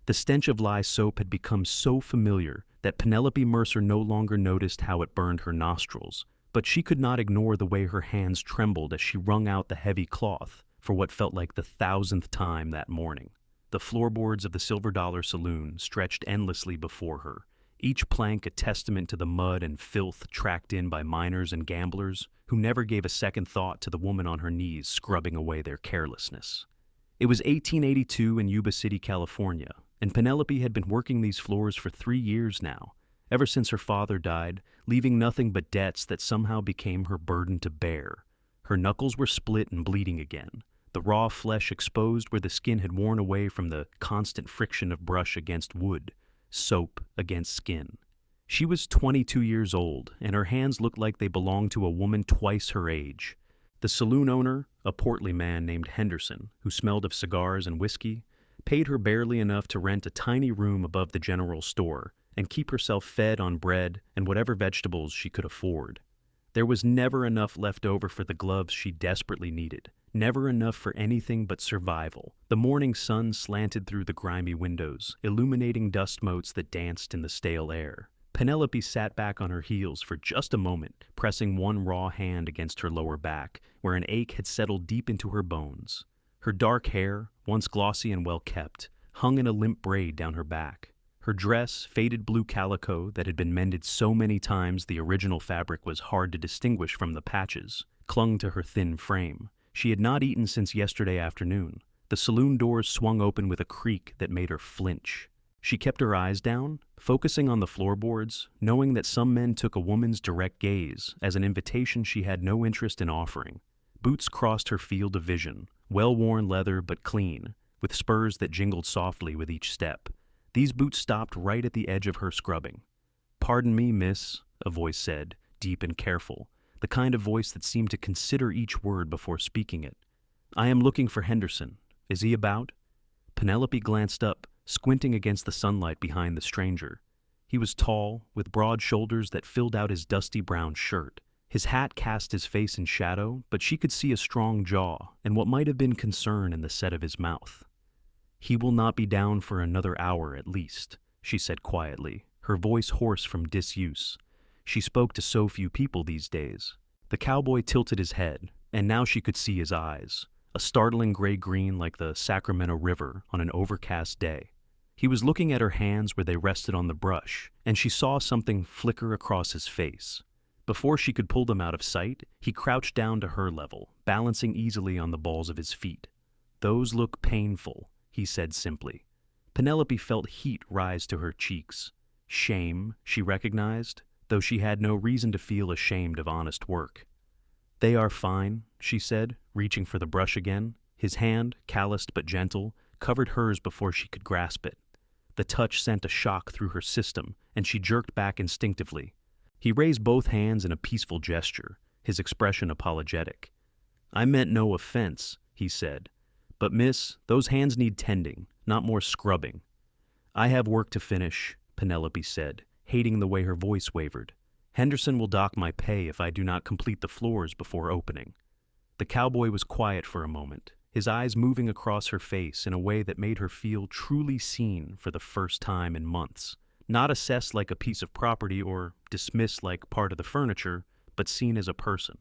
The stench of lye soap had become so familiar that Penelope Mercer no longer noticed how it burned her nostrils, but she could not ignore the way her hands trembled as she wrung out the heavy cloth for what felt like the 1,000th time that morning. The floorboards of the Silver Dollar Saloon stretched endlessly before her, each plank a testament to the mud and filth tracked in by miners and gamblers who never gave a second thought to the woman on her knees scrubbing away their carelessness. It was 1882 in Yuba City, California, and Penelope had been working these floors for 3 years now, ever since her father died, leaving nothing but debts that somehow became her burden to bear. Her knuckles were split and bleeding again, the raw flesh exposed where the skin had worn away from the constant friction of brush against wood, soap against skin. She was 22 years old, and her hands looked like they belonged to a woman twice her age. The saloon owner, a portly man named Henderson, who smelled of cigars and whiskey, paid her barely enough to rent a tiny room above the general store and keep herself fed on bread and whatever vegetables she could afford. There was never enough left over for the gloves she desperately needed, never enough for anything but survival. The morning sun slanted through the grimy windows, illuminating dust motes that danced in the stale air. Penelope sat back on her heels for just a moment, pressing one raw hand against her lower back, where an ache had settled deep into her bones. Her dark hair, once glossy and well-kept, hung in a limp braid down her back. Her dress, faded blue calico that had been mended so many times the original fabric was hard to distinguish from the patches, clung to her thin frame. She had not eaten since yesterday afternoon. The saloon doors swung open with a creak that made her flinch. She kept her eyes down, focusing on the floorboards, knowing that some men took a woman's direct gaze as an invitation she had no interest in offering. Boots crossed her field of vision, well-worn leather but clean, with spurs that jingled softly with each step. These boots stopped right at the edge of her scrubbing. "Pardon me, miss," a voice said, deep and careful, the kind of voice that seemed to consider each word before speaking it. "I am looking for Henderson. Is he about?" Penelope glanced up, squinting against the sunlight behind the stranger. He was tall, with broad shoulders that filled out his dusty brown shirt. His hat cast his face in shadow, but she could see a strong jaw and what might have been concern in the set of his mouth. "He will not be down for another hour at least," she said quietly, her voice hoarse from disuse. She spoke to so few people these days. The cowboy tilted his head, and now she could see his eyes, a startling gray-green like the Sacramento River on an overcast day. He was looking at her hands where they rested on the brush, and she saw something flicker across his face. Before she could pull them out of sight, he crouched down to her level, balancing easily on the balls of his feet. "Those look painful," he said simply. Penelope felt heat rise to her cheeks. Shame, she recognized, though she had no reason to feel ashamed of honest work. "They are fine," she said, reaching for the brush again. His hand, calloused but gentle, covered hers before she could grasp it. The touch sent a shock through her system, and she jerked back instinctively. He raised both hands in a peaceful gesture, his expression apologetic. "I meant no offense," he said. "But miss, those hands need tending, not more scrubbing." "I have work to finish," Penelope said, hating the way her voice wavered. "Henderson will dock my pay if I do not complete the floors before opening." The cowboy was quiet for a moment, his eyes moving across her face in a way that made her feel truly seen for the first time in months. Not assessed like a piece of property or dismissed like part of the furniture, but seen as a person.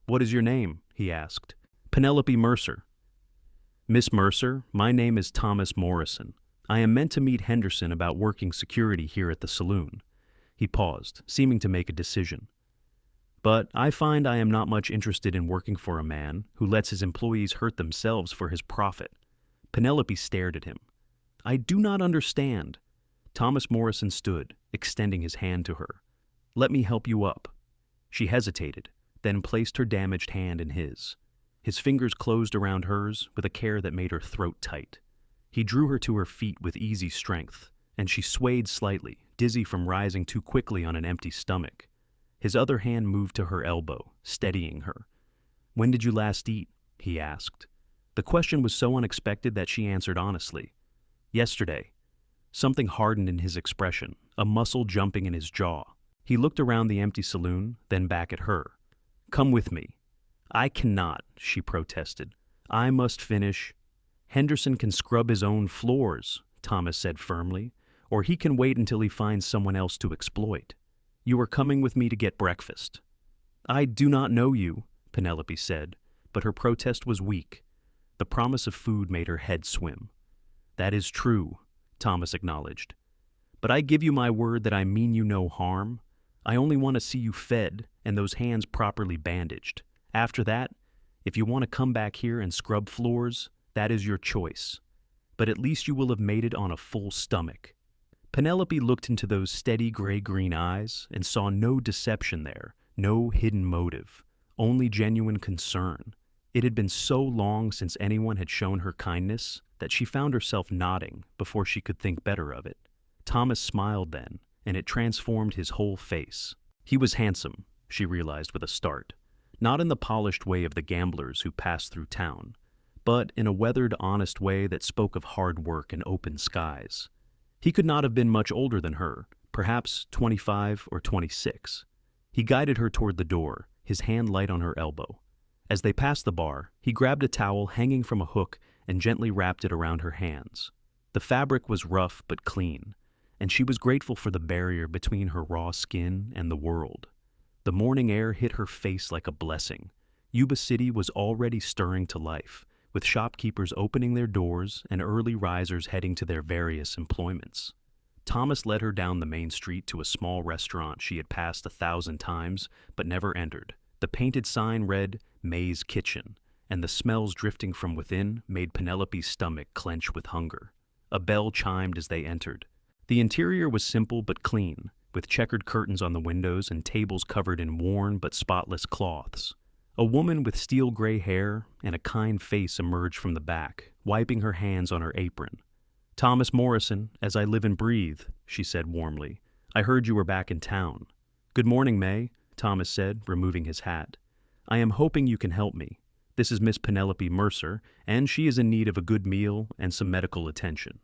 "What is your name?" he asked. "Penelope Mercer." "Miss Mercer, my name is Thomas Morrison. I am meant to meet Henderson about working security here at the saloon." He paused, seeming to make a decision. "But I find I am not much interested in working for a man who lets his employees hurt themselves for his profit." Penelope stared at him. "I do not understand." Thomas Morrison stood, extending his hand to her. "Let me help you up." She hesitated, then placed her damaged hand in his. His fingers closed around hers with a care that made her throat tight. He drew her to her feet with easy strength, and she swayed slightly, dizzy from rising too quickly on an empty stomach. His other hand moved to her elbow, steadying her. "When did you last eat?" he asked. The question was so unexpected that she answered honestly. "Yesterday." Something hardened in his expression, a muscle jumping in his jaw. He looked around the empty saloon, then back at her. "Come with me." "I cannot," she protested. "I must finish." "Henderson can scrub his own floors," Thomas said firmly, "or he can wait until he finds someone else to exploit. You are coming with me to get breakfast." "I do not know you," Penelope said, but her protest was weak. The promise of food made her head swim. "That is true," Thomas acknowledged. "But I give you my word that I mean you no harm. I only want to see you fed and those hands properly bandaged. After that, if you want to come back here and scrub floors, that is your choice. But at least you will have made it on a full stomach." Penelope looked into those steady gray-green eyes and saw no deception there, no hidden motive, only genuine concern. It had been so long since anyone had shown her kindness that she found herself nodding before she could think better of it. Thomas smiled then, and it transformed his whole face. He was handsome, she realized with a start, not in the polished way of the gamblers who passed through town, but in a weathered, honest way that spoke of hard work and open skies. He could not have been much older than her, perhaps 25 or 26. He guided her toward the door, his hand light on her elbow. As they passed the bar, he grabbed a towel hanging from a hook and gently wrapped it around her hands. The fabric was rough but clean, and she was grateful for the barrier between her raw skin and the world. The morning air hit her face like a blessing. Yuba City was already stirring to life, with shopkeepers opening their doors and early risers heading to their various employments. Thomas led her down the main street to a small restaurant she had passed 1,000 times but never entered. The painted sign read, "May's Kitchen," and the smells drifting from within made Penelope's stomach clench with hunger. A bell chimed as they entered. The interior was simple but clean, with checkered curtains on the windows and tables covered in worn but spotless cloths. A woman with steel gray hair and a kind face emerged from the back, wiping her hands on her apron. "Thomas Morrison, as I live and breathe," she said warmly. "I heard you were back in town." "Good morning, May," Thomas said, removing his hat. "I am hoping you can help me. This is Miss Penelope Mercer, and she is in need of a good meal and some medical attention."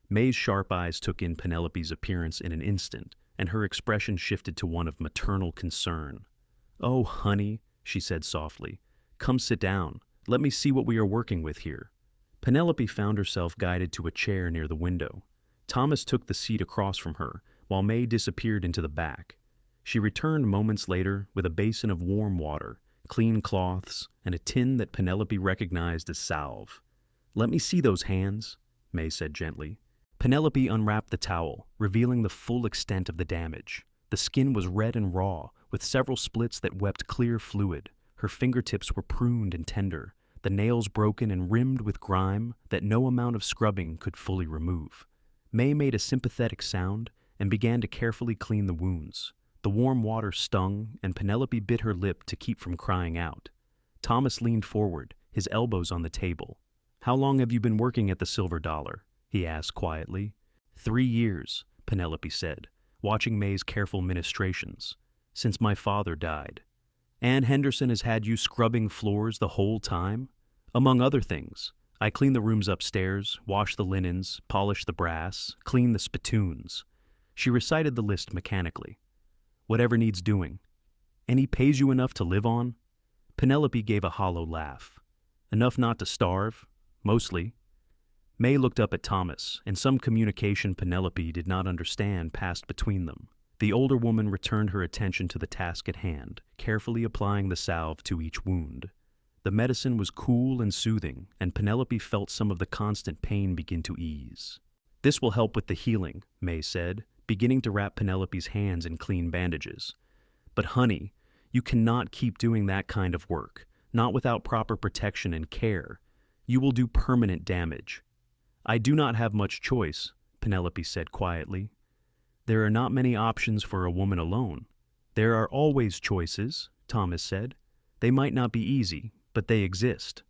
May's sharp eyes took in Penelope's appearance in an instant, and her expression shifted to one of maternal concern. "Oh, honey," she said softly, "come sit down. Let me see what we are working with here." Penelope found herself guided to a chair near the window. Thomas took the seat across from her, while May disappeared into the back. She returned moments later with a basin of warm water, clean cloths, and a tin that Penelope recognized as salve. "Let me see those hands," May said gently. Penelope unwrapped the towel, revealing the full extent of the damage. The skin was red and raw, with several splits that wept clear fluid. Her fingertips were pruned and tender, the nails broken and rimmed with grime that no amount of scrubbing could fully remove. May made a sympathetic sound and began to carefully clean the wounds. The warm water stung, and Penelope bit her lip to keep from crying out. Thomas leaned forward, his elbows on the table. "How long have you been working at the Silver Dollar?" he asked quietly. 3 years, Penelope said, watching May's careful ministrations. "Since my father died." "Ann Henderson has had you scrubbing floors the whole time?" "Among other things. I clean the rooms upstairs, wash the linens, polish the brass, clean the spittoons." She recited the list mechanically. "Whatever needs doing." "And he pays you enough to live on?" Penelope gave a hollow laugh. "Enough not to starve? Mostly." May looked up at Thomas, and some communication Penelope did not understand passed between them. The older woman returned her attention to the task at hand, carefully applying the salve to each wound. The medicine was cool and soothing, and Penelope felt some of the constant pain begin to ease. "This will help with the healing," May said, beginning to wrap Penelope's hands in clean bandages. "But honey, you cannot keep doing that kind of work, not without proper protection and care. You will do permanent damage." "I do not have much choice," Penelope said quietly. "There are not many options for a woman alone." "There are always choices," Thomas said. "They might not be easy, but they exist."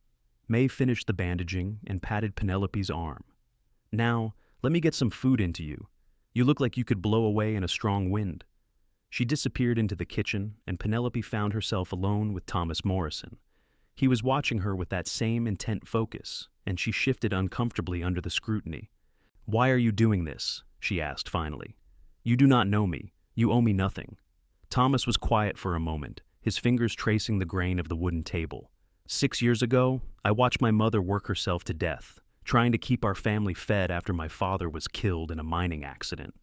May finished the bandaging and patted Penelope's arm. "Now, let me get some food into you. You look like you could blow away in a strong wind." She disappeared into the kitchen, and Penelope found herself alone with Thomas Morrison. He was watching her with that same intent focus, and she shifted uncomfortably under the scrutiny. "Why are you doing this?" she asked finally. "You do not know me. You owe me nothing." Thomas was quiet for a moment, his fingers tracing the grain of the wooden table. 6 years ago, I watched my mother work herself to death, trying to keep our family fed after my father was killed in a mining accident.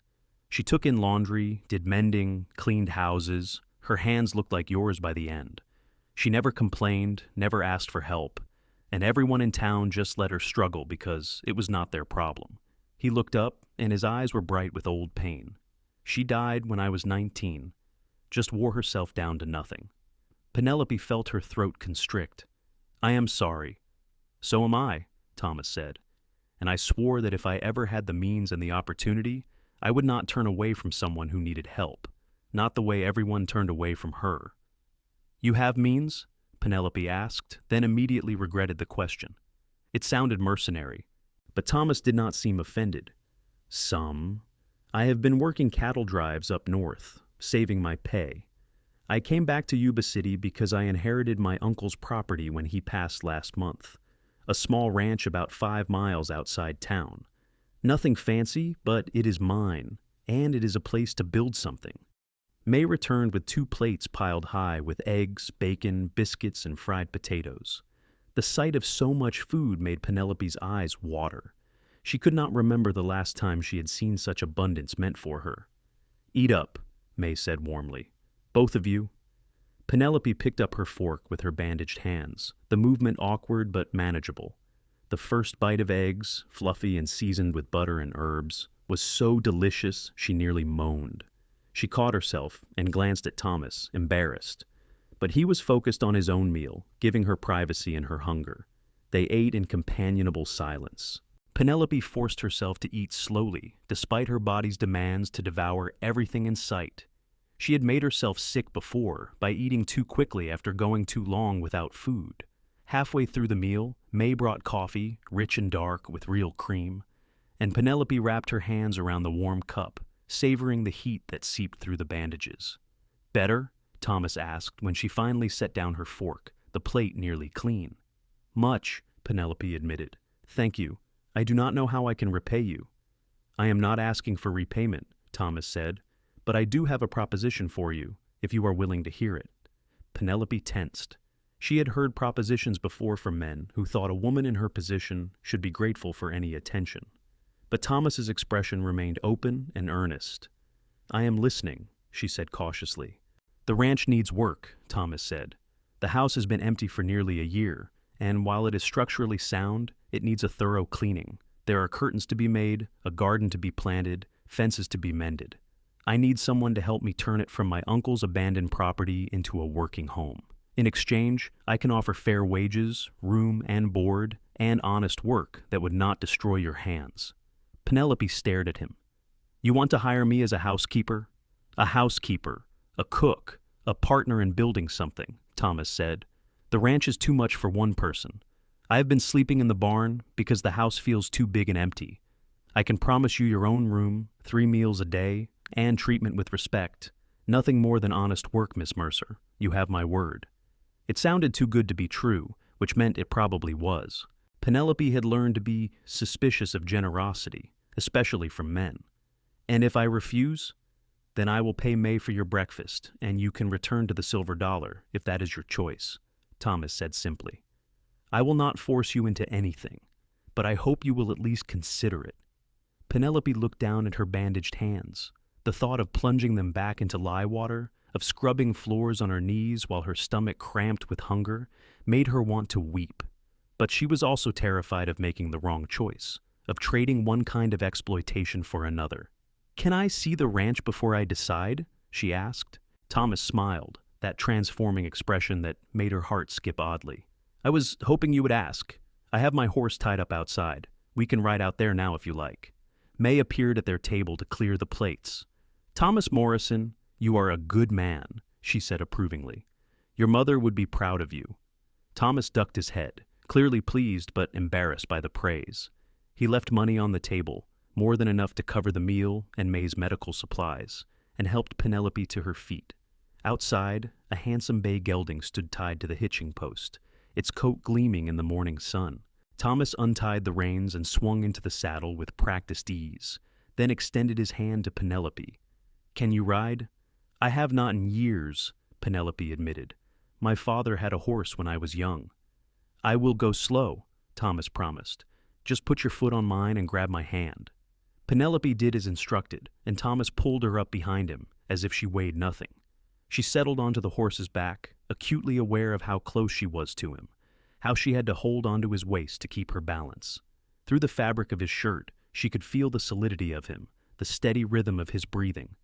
She took in laundry, did mending, cleaned houses. Her hands looked like yours by the end. She never complained, never asked for help, and everyone in town just let her struggle because it was not their problem. He looked up, and his eyes were bright with old pain. She died when I was 19, just wore herself down to nothing. Penelope felt her throat constrict. I am sorry. So am I, Thomas said, and I swore that if I ever had the means and the opportunity, I would not turn away from someone who needed help, not the way everyone turned away from her. You have means? Penelope asked, then immediately regretted the question. It sounded mercenary, but Thomas did not seem offended. Some. I have been working cattle drives up north, saving my pay. I came back to Yuba City because I inherited my uncle's property when he passed last month, a small ranch about 5 miles outside town. Nothing fancy, but it is mine, and it is a place to build something. May returned with 2 plates piled high with eggs, bacon, biscuits, and fried potatoes. The sight of so much food made Penelope's eyes water. She could not remember the last time she had seen such abundance meant for her. Eat up, May said warmly. Both of you. Penelope picked up her fork with her bandaged hands, the movement awkward but manageable. The first bite of eggs, fluffy and seasoned with butter and herbs, was so delicious she nearly moaned. She caught herself and glanced at Thomas, embarrassed. But he was focused on his own meal, giving her privacy in her hunger. They ate in companionable silence. Penelope forced herself to eat slowly, despite her body's demands to devour everything in sight. She had made herself sick before by eating too quickly after going too long without food. Halfway through the meal, May brought coffee, rich and dark, with real cream, and Penelope wrapped her hands around the warm cup, savoring the heat that seeped through the bandages. Better? Thomas asked when she finally set down her fork, the plate nearly clean. Much, Penelope admitted. Thank you. I do not know how I can repay you. I am not asking for repayment, Thomas said, but I do have a proposition for you, if you are willing to hear it. Penelope tensed. She had heard propositions before from men who thought a woman in her position should be grateful for any attention. But Thomas's expression remained open and earnest. I am listening, she said cautiously. The ranch needs work, Thomas said. The house has been empty for nearly a year, and while it is structurally sound, it needs a thorough cleaning. There are curtains to be made, a garden to be planted, fences to be mended. I need someone to help me turn it from my uncle's abandoned property into a working home. In exchange, I can offer fair wages, room and board, and honest work that would not destroy your hands. Penelope stared at him. You want to hire me as a housekeeper? A housekeeper, a cook, a partner in building something, Thomas said. The ranch is too much for one person. I have been sleeping in the barn because the house feels too big and empty. I can promise you your own room, 3 meals a day, and treatment with respect. Nothing more than honest work, Miss Mercer. You have my word. It sounded too good to be true, which meant it probably was. Penelope had learned to be suspicious of generosity, especially from men. And if I refuse, then I will pay May for your breakfast, and you can return to the silver dollar if that is your choice, Thomas said simply. I will not force you into anything, but I hope you will at least consider it. Penelope looked down at her bandaged hands. The thought of plunging them back into lye water, of scrubbing floors on her knees while her stomach cramped with hunger, made her want to weep. But she was also terrified of making the wrong choice, of trading one kind of exploitation for another. Can I see the ranch before I decide? She asked. Thomas smiled, that transforming expression that made her heart skip oddly. I was hoping you would ask. I have my horse tied up outside. We can ride out there now if you like. May appeared at their table to clear the plates. Thomas Morrison, you are a good man, she said approvingly. Your mother would be proud of you. Thomas ducked his head, clearly pleased but embarrassed by the praise. He left money on the table, more than enough to cover the meal and May's medical supplies, and helped Penelope to her feet. Outside, a handsome bay gelding stood tied to the hitching post, its coat gleaming in the morning sun. Thomas untied the reins and swung into the saddle with practiced ease, then extended his hand to Penelope. Can you ride? I have not in years, Penelope admitted. My father had a horse when I was young. I will go slow, Thomas promised. Just put your foot on mine and grab my hand." Penelope did as instructed, and Thomas pulled her up behind him, as if she weighed nothing. She settled onto the horse's back, acutely aware of how close she was to him, how she had to hold onto his waist to keep her balance. Through the fabric of his shirt, she could feel the solidity of him, the steady rhythm of his breathing.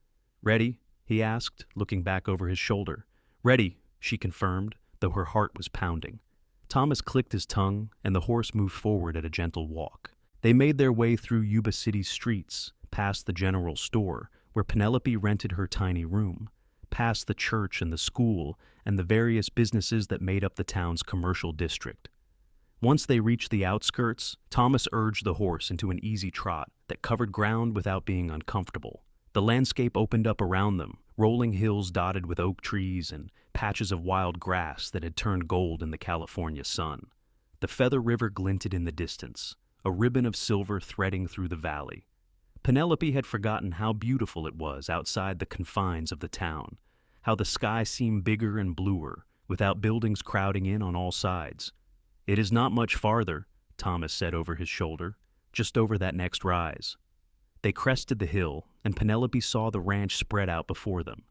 "Ready?" he asked, looking back over his shoulder. "Ready," she confirmed, though her heart was pounding. Thomas clicked his tongue, and the horse moved forward at a gentle walk. They made their way through Yuba City's streets, past the general store, where Penelope rented her tiny room, past the church and the school and the various businesses that made up the town's commercial district. Once they reached the outskirts, Thomas urged the horse into an easy trot that covered ground without being uncomfortable. The landscape opened up around them, rolling hills dotted with oak trees and patches of wild grass that had turned gold in the California sun. The Feather River glinted in the distance, a ribbon of silver threading through the valley. Penelope had forgotten how beautiful it was outside the confines of the town, how the sky seemed bigger and bluer, without buildings crowding in on all sides. "It is not much farther," Thomas said over his shoulder, "just over that next rise." They crested the hill, and Penelope saw the ranch spread out before them.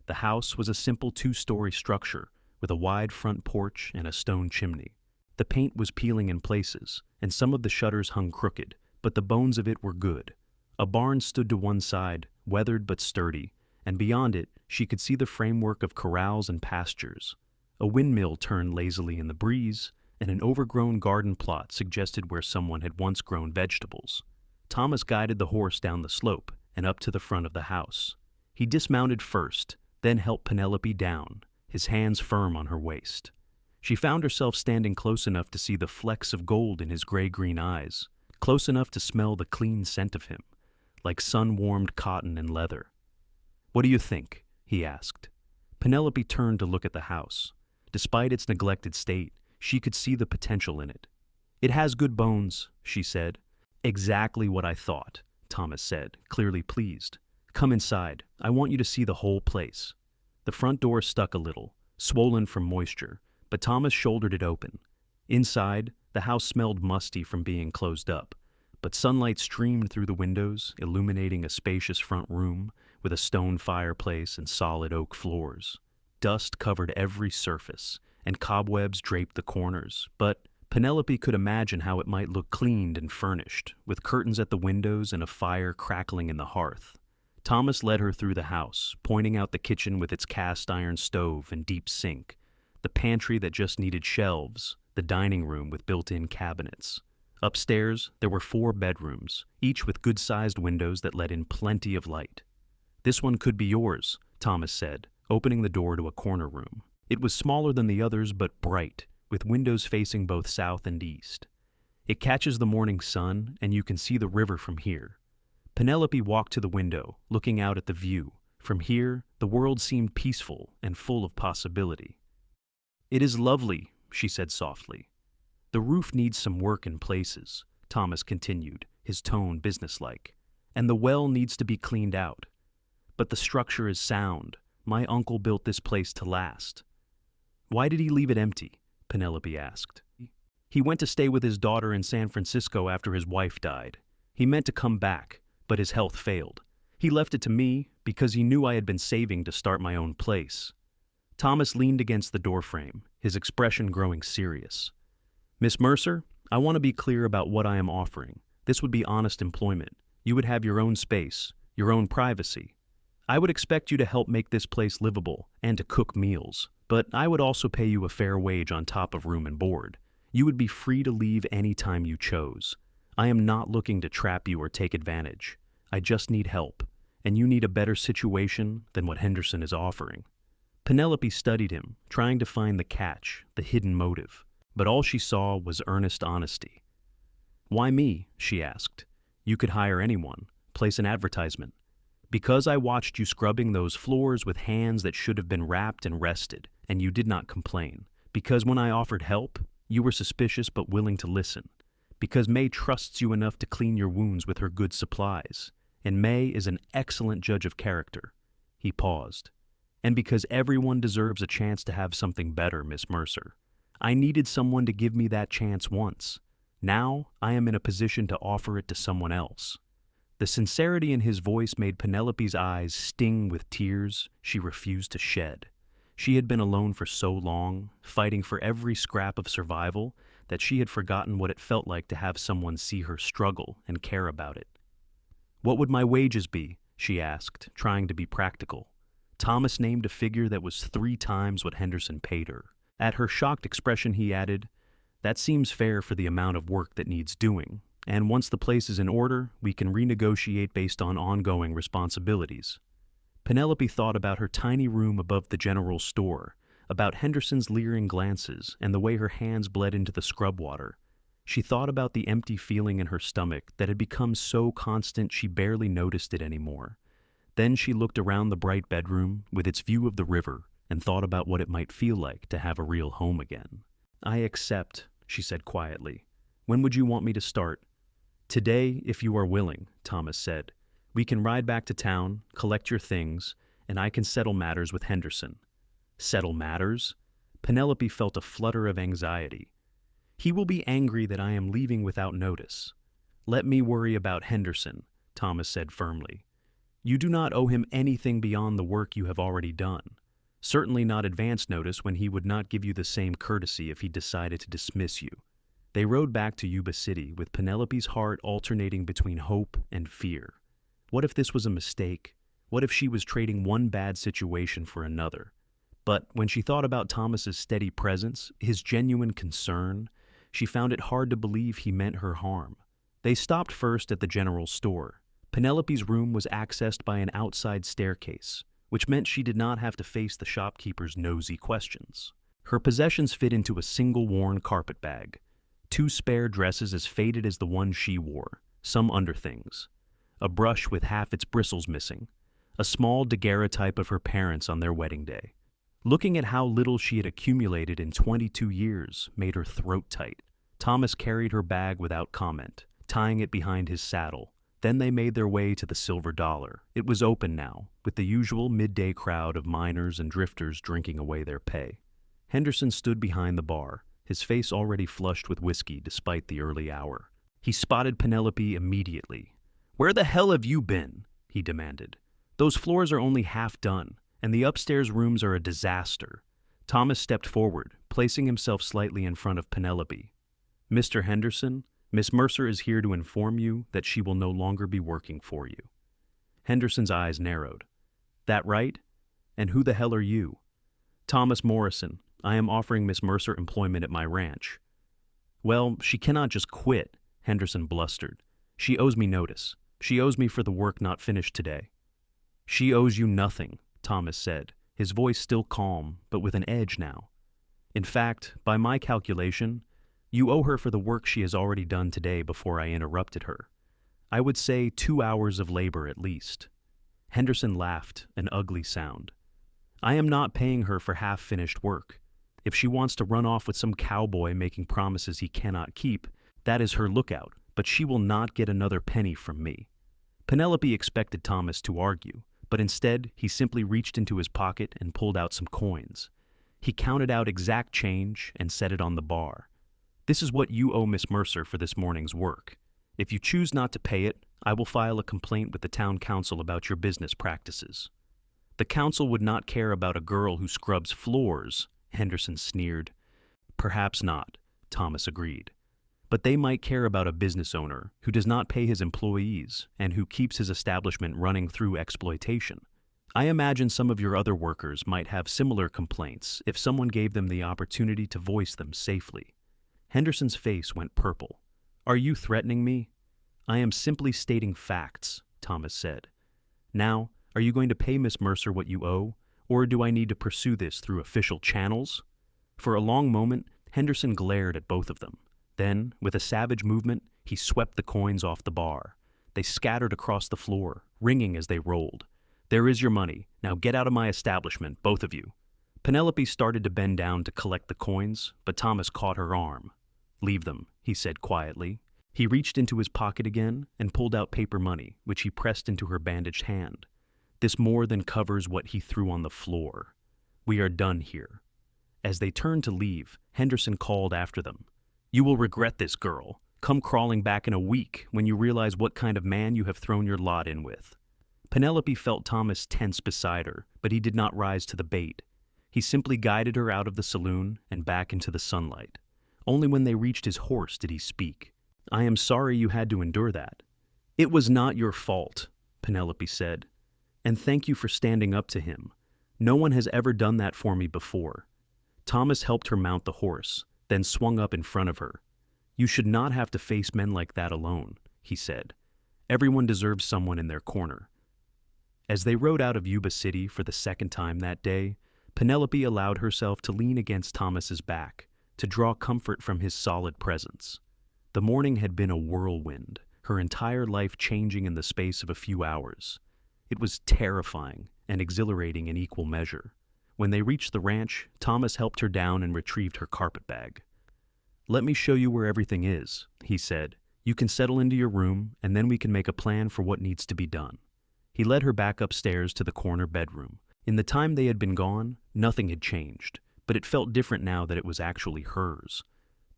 The house was a simple 2-story structure with a wide front porch and a stone chimney. The paint was peeling in places, and some of the shutters hung crooked, but the bones of it were good. A barn stood to one side, weathered but sturdy, and beyond it she could see the framework of corrals and pastures. A windmill turned lazily in the breeze, and an overgrown garden plot suggested where someone had once grown vegetables. Thomas guided the horse down the slope and up to the front of the house. He dismounted first, then helped Penelope down, his hands firm on her waist. She found herself standing close enough to see the flecks of gold in his gray-green eyes, close enough to smell the clean scent of him, like sun-warmed cotton and leather. "What do you think?" he asked. Penelope turned to look at the house. Despite its neglected state, she could see the potential in it. "It has good bones," she said. "Exactly what I thought," Thomas said, clearly pleased. "Come inside. I want you to see the whole place." The front door stuck a little, swollen from moisture, but Thomas shouldered it open. Inside, the house smelled musty from being closed up, but sunlight streamed through the windows, illuminating a spacious front room with a stone fireplace and solid oak floors. Dust covered every surface, and cobwebs draped the corners, but Penelope could imagine how it might look cleaned and furnished, with curtains at the windows and a fire crackling in the hearth. Thomas led her through the house, pointing out the kitchen with its cast-iron stove and deep sink, the pantry that just needed shelves, the dining room with built-in cabinets. Upstairs, there were 4 bedrooms, each with good-sized windows that let in plenty of light. "This one could be yours," Thomas said, opening the door to a corner room. It was smaller than the others but bright, with windows facing both south and east. "It catches the morning sun, and you can see the river from here." Penelope walked to the window, looking out at the view. From here, the world seemed peaceful and full of possibility. "It is lovely," she said softly. "The roof needs some work in places," Thomas continued, his tone businesslike, "and the well needs to be cleaned out. But the structure is sound. My uncle built this place to last." "Why did he leave it empty?" Penelope asked. "He went to stay with his daughter in San Francisco after his wife died. He meant to come back, but his health failed. He left it to me because he knew I had been saving to start my own place." Thomas leaned against the doorframe, his expression growing serious. "Miss Mercer, I want to be clear about what I am offering. This would be honest employment. You would have your own space, your own privacy. I would expect you to help make this place livable and to cook meals, but I would also pay you a fair wage on top of room and board. You would be free to leave any time you chose. I am not looking to trap you or take advantage. I just need help, and you need a better situation than what Henderson is offering." Penelope studied him, trying to find the catch, the hidden motive, but all she saw was earnest honesty. "Why me?" she asked. "You could hire anyone, place an advertisement." "Because I watched you scrubbing those floors with hands that should have been wrapped and rested, and you did not complain. Because when I offered help, you were suspicious but willing to listen. Because May trusts you enough to clean your wounds with her good supplies, and May is an excellent judge of character." He paused. "And because everyone deserves a chance to have something better, Miss Mercer. I needed someone to give me that chance once. Now I am in a position to offer it to someone else." The sincerity in his voice made Penelope's eyes sting with tears she refused to shed. She had been alone for so long, fighting for every scrap of survival, that she had forgotten what it felt like to have someone see her struggle and care about it. "What would my wages be?" she asked, trying to be practical. Thomas named a figure that was 3 times what Henderson paid her. At her shocked expression, he added, "That seems fair for the amount of work that needs doing, and once the place is in order, we can renegotiate based on ongoing responsibilities." Penelope thought about her tiny room above the general store, about Henderson's leering glances and the way her hands bled into the scrub water. She thought about the empty feeling in her stomach that had become so constant she barely noticed it anymore. Then she looked around the bright bedroom with its view of the river and thought about what it might feel like to have a real home again. "I accept," she said quietly. "When would you want me to start?" "Today, if you are willing," Thomas said. "We can ride back to town, collect your things, and I can settle matters with Henderson." "Settle matters?" Penelope felt a flutter of anxiety. "He will be angry that I am leaving without notice." "Let me worry about Henderson," Thomas said firmly. "You do not owe him anything beyond the work you have already done. Certainly not advance notice when he would not give you the same courtesy if he decided to dismiss you." They rode back to Yuba City with Penelope's heart alternating between hope and fear. What if this was a mistake? What if she was trading one bad situation for another? But when she thought about Thomas's steady presence, his genuine concern, she found it hard to believe he meant her harm. They stopped first at the general store. Penelope's room was accessed by an outside staircase, which meant she did not have to face the shopkeeper's nosy questions. Her possessions fit into a single worn carpet bag, 2 spare dresses as faded as the one she wore, some underthings, a brush with half its bristles missing, a small daguerreotype of her parents on their wedding day. Looking at how little she had accumulated in 22 years made her throat tight. Thomas carried her bag without comment, tying it behind his saddle. Then they made their way to the Silver Dollar. It was open now, with the usual midday crowd of miners and drifters drinking away their pay. Henderson stood behind the bar, his face already flushed with whiskey despite the early hour. He spotted Penelope immediately. "Where the hell have you been?" he demanded. "Those floors are only half done, and the upstairs rooms are a disaster." Thomas stepped forward, placing himself slightly in front of Penelope. "Mr. Henderson, Miss Mercer is here to inform you that she will no longer be working for you." Henderson's eyes narrowed. "That right? And who the hell are you?" "Thomas Morrison. I am offering Miss Mercer employment at my ranch." "Well, she cannot just quit," Henderson blustered. "She owes me notice. She owes me for the work not finished today." "She owes you nothing," Thomas said, his voice still calm, but with an edge now. "In fact, by my calculation, you owe her for the work she has already done today before I interrupted her. I would say 2 hours of labor at least." Henderson laughed, an ugly sound. "I am not paying her for half-finished work. If she wants to run off with some cowboy making promises he cannot keep, that is her lookout, but she will not get another penny from me." Penelope expected Thomas to argue, but instead he simply reached into his pocket and pulled out some coins. He counted out exact change and set it on the bar. "This is what you owe Miss Mercer for this morning's work. If you choose not to pay it, I will file a complaint with the town council about your business practices." "The council would not care about a girl who scrubs floors," Henderson sneered. "Perhaps not," Thomas agreed. "But they might care about a business owner who does not pay his employees and who keeps his establishment running through exploitation. I imagine some of your other workers might have similar complaints if someone gave them the opportunity to voice them safely." Henderson's face went purple. "Are you threatening me?" "I am simply stating facts," Thomas said. "Now, are you going to pay Miss Mercer what you owe, or do I need to pursue this through official channels?" For a long moment, Henderson glared at both of them. Then, with a savage movement, he swept the coins off the bar. They scattered across the floor, ringing as they rolled. "There is your money. Now get out of my establishment, both of you." Penelope started to bend down to collect the coins, but Thomas caught her arm. "Leave them," he said quietly. He reached into his pocket again and pulled out paper money, which he pressed into her bandaged hand. "This more than covers what he threw on the floor. We are done here." As they turned to leave, Henderson called after them. "You will regret this, girl. Come crawling back in a week when you realize what kind of man you have thrown your lot in with." Penelope felt Thomas tense beside her, but he did not rise to the bait. He simply guided her out of the saloon and back into the sunlight. Only when they reached his horse did he speak. "I am sorry you had to endure that." "It was not your fault," Penelope said. "And thank you for standing up to him. No one has ever done that for me before." Thomas helped her mount the horse, then swung up in front of her. "You should not have to face men like that alone," he said. "Everyone deserves someone in their corner." As they rode out of Yuba City for the second time that day, Penelope allowed herself to lean against Thomas's back, to draw comfort from his solid presence. The morning had been a whirlwind, her entire life changing in the space of a few hours. It was terrifying and exhilarating in equal measure. When they reached the ranch, Thomas helped her down and retrieved her carpetbag. "Let me show you where everything is," he said. "You can settle into your room, and then we can make a plan for what needs to be done." He led her back upstairs to the corner bedroom. In the time they had been gone, nothing had changed, but it felt different now that it was actually hers.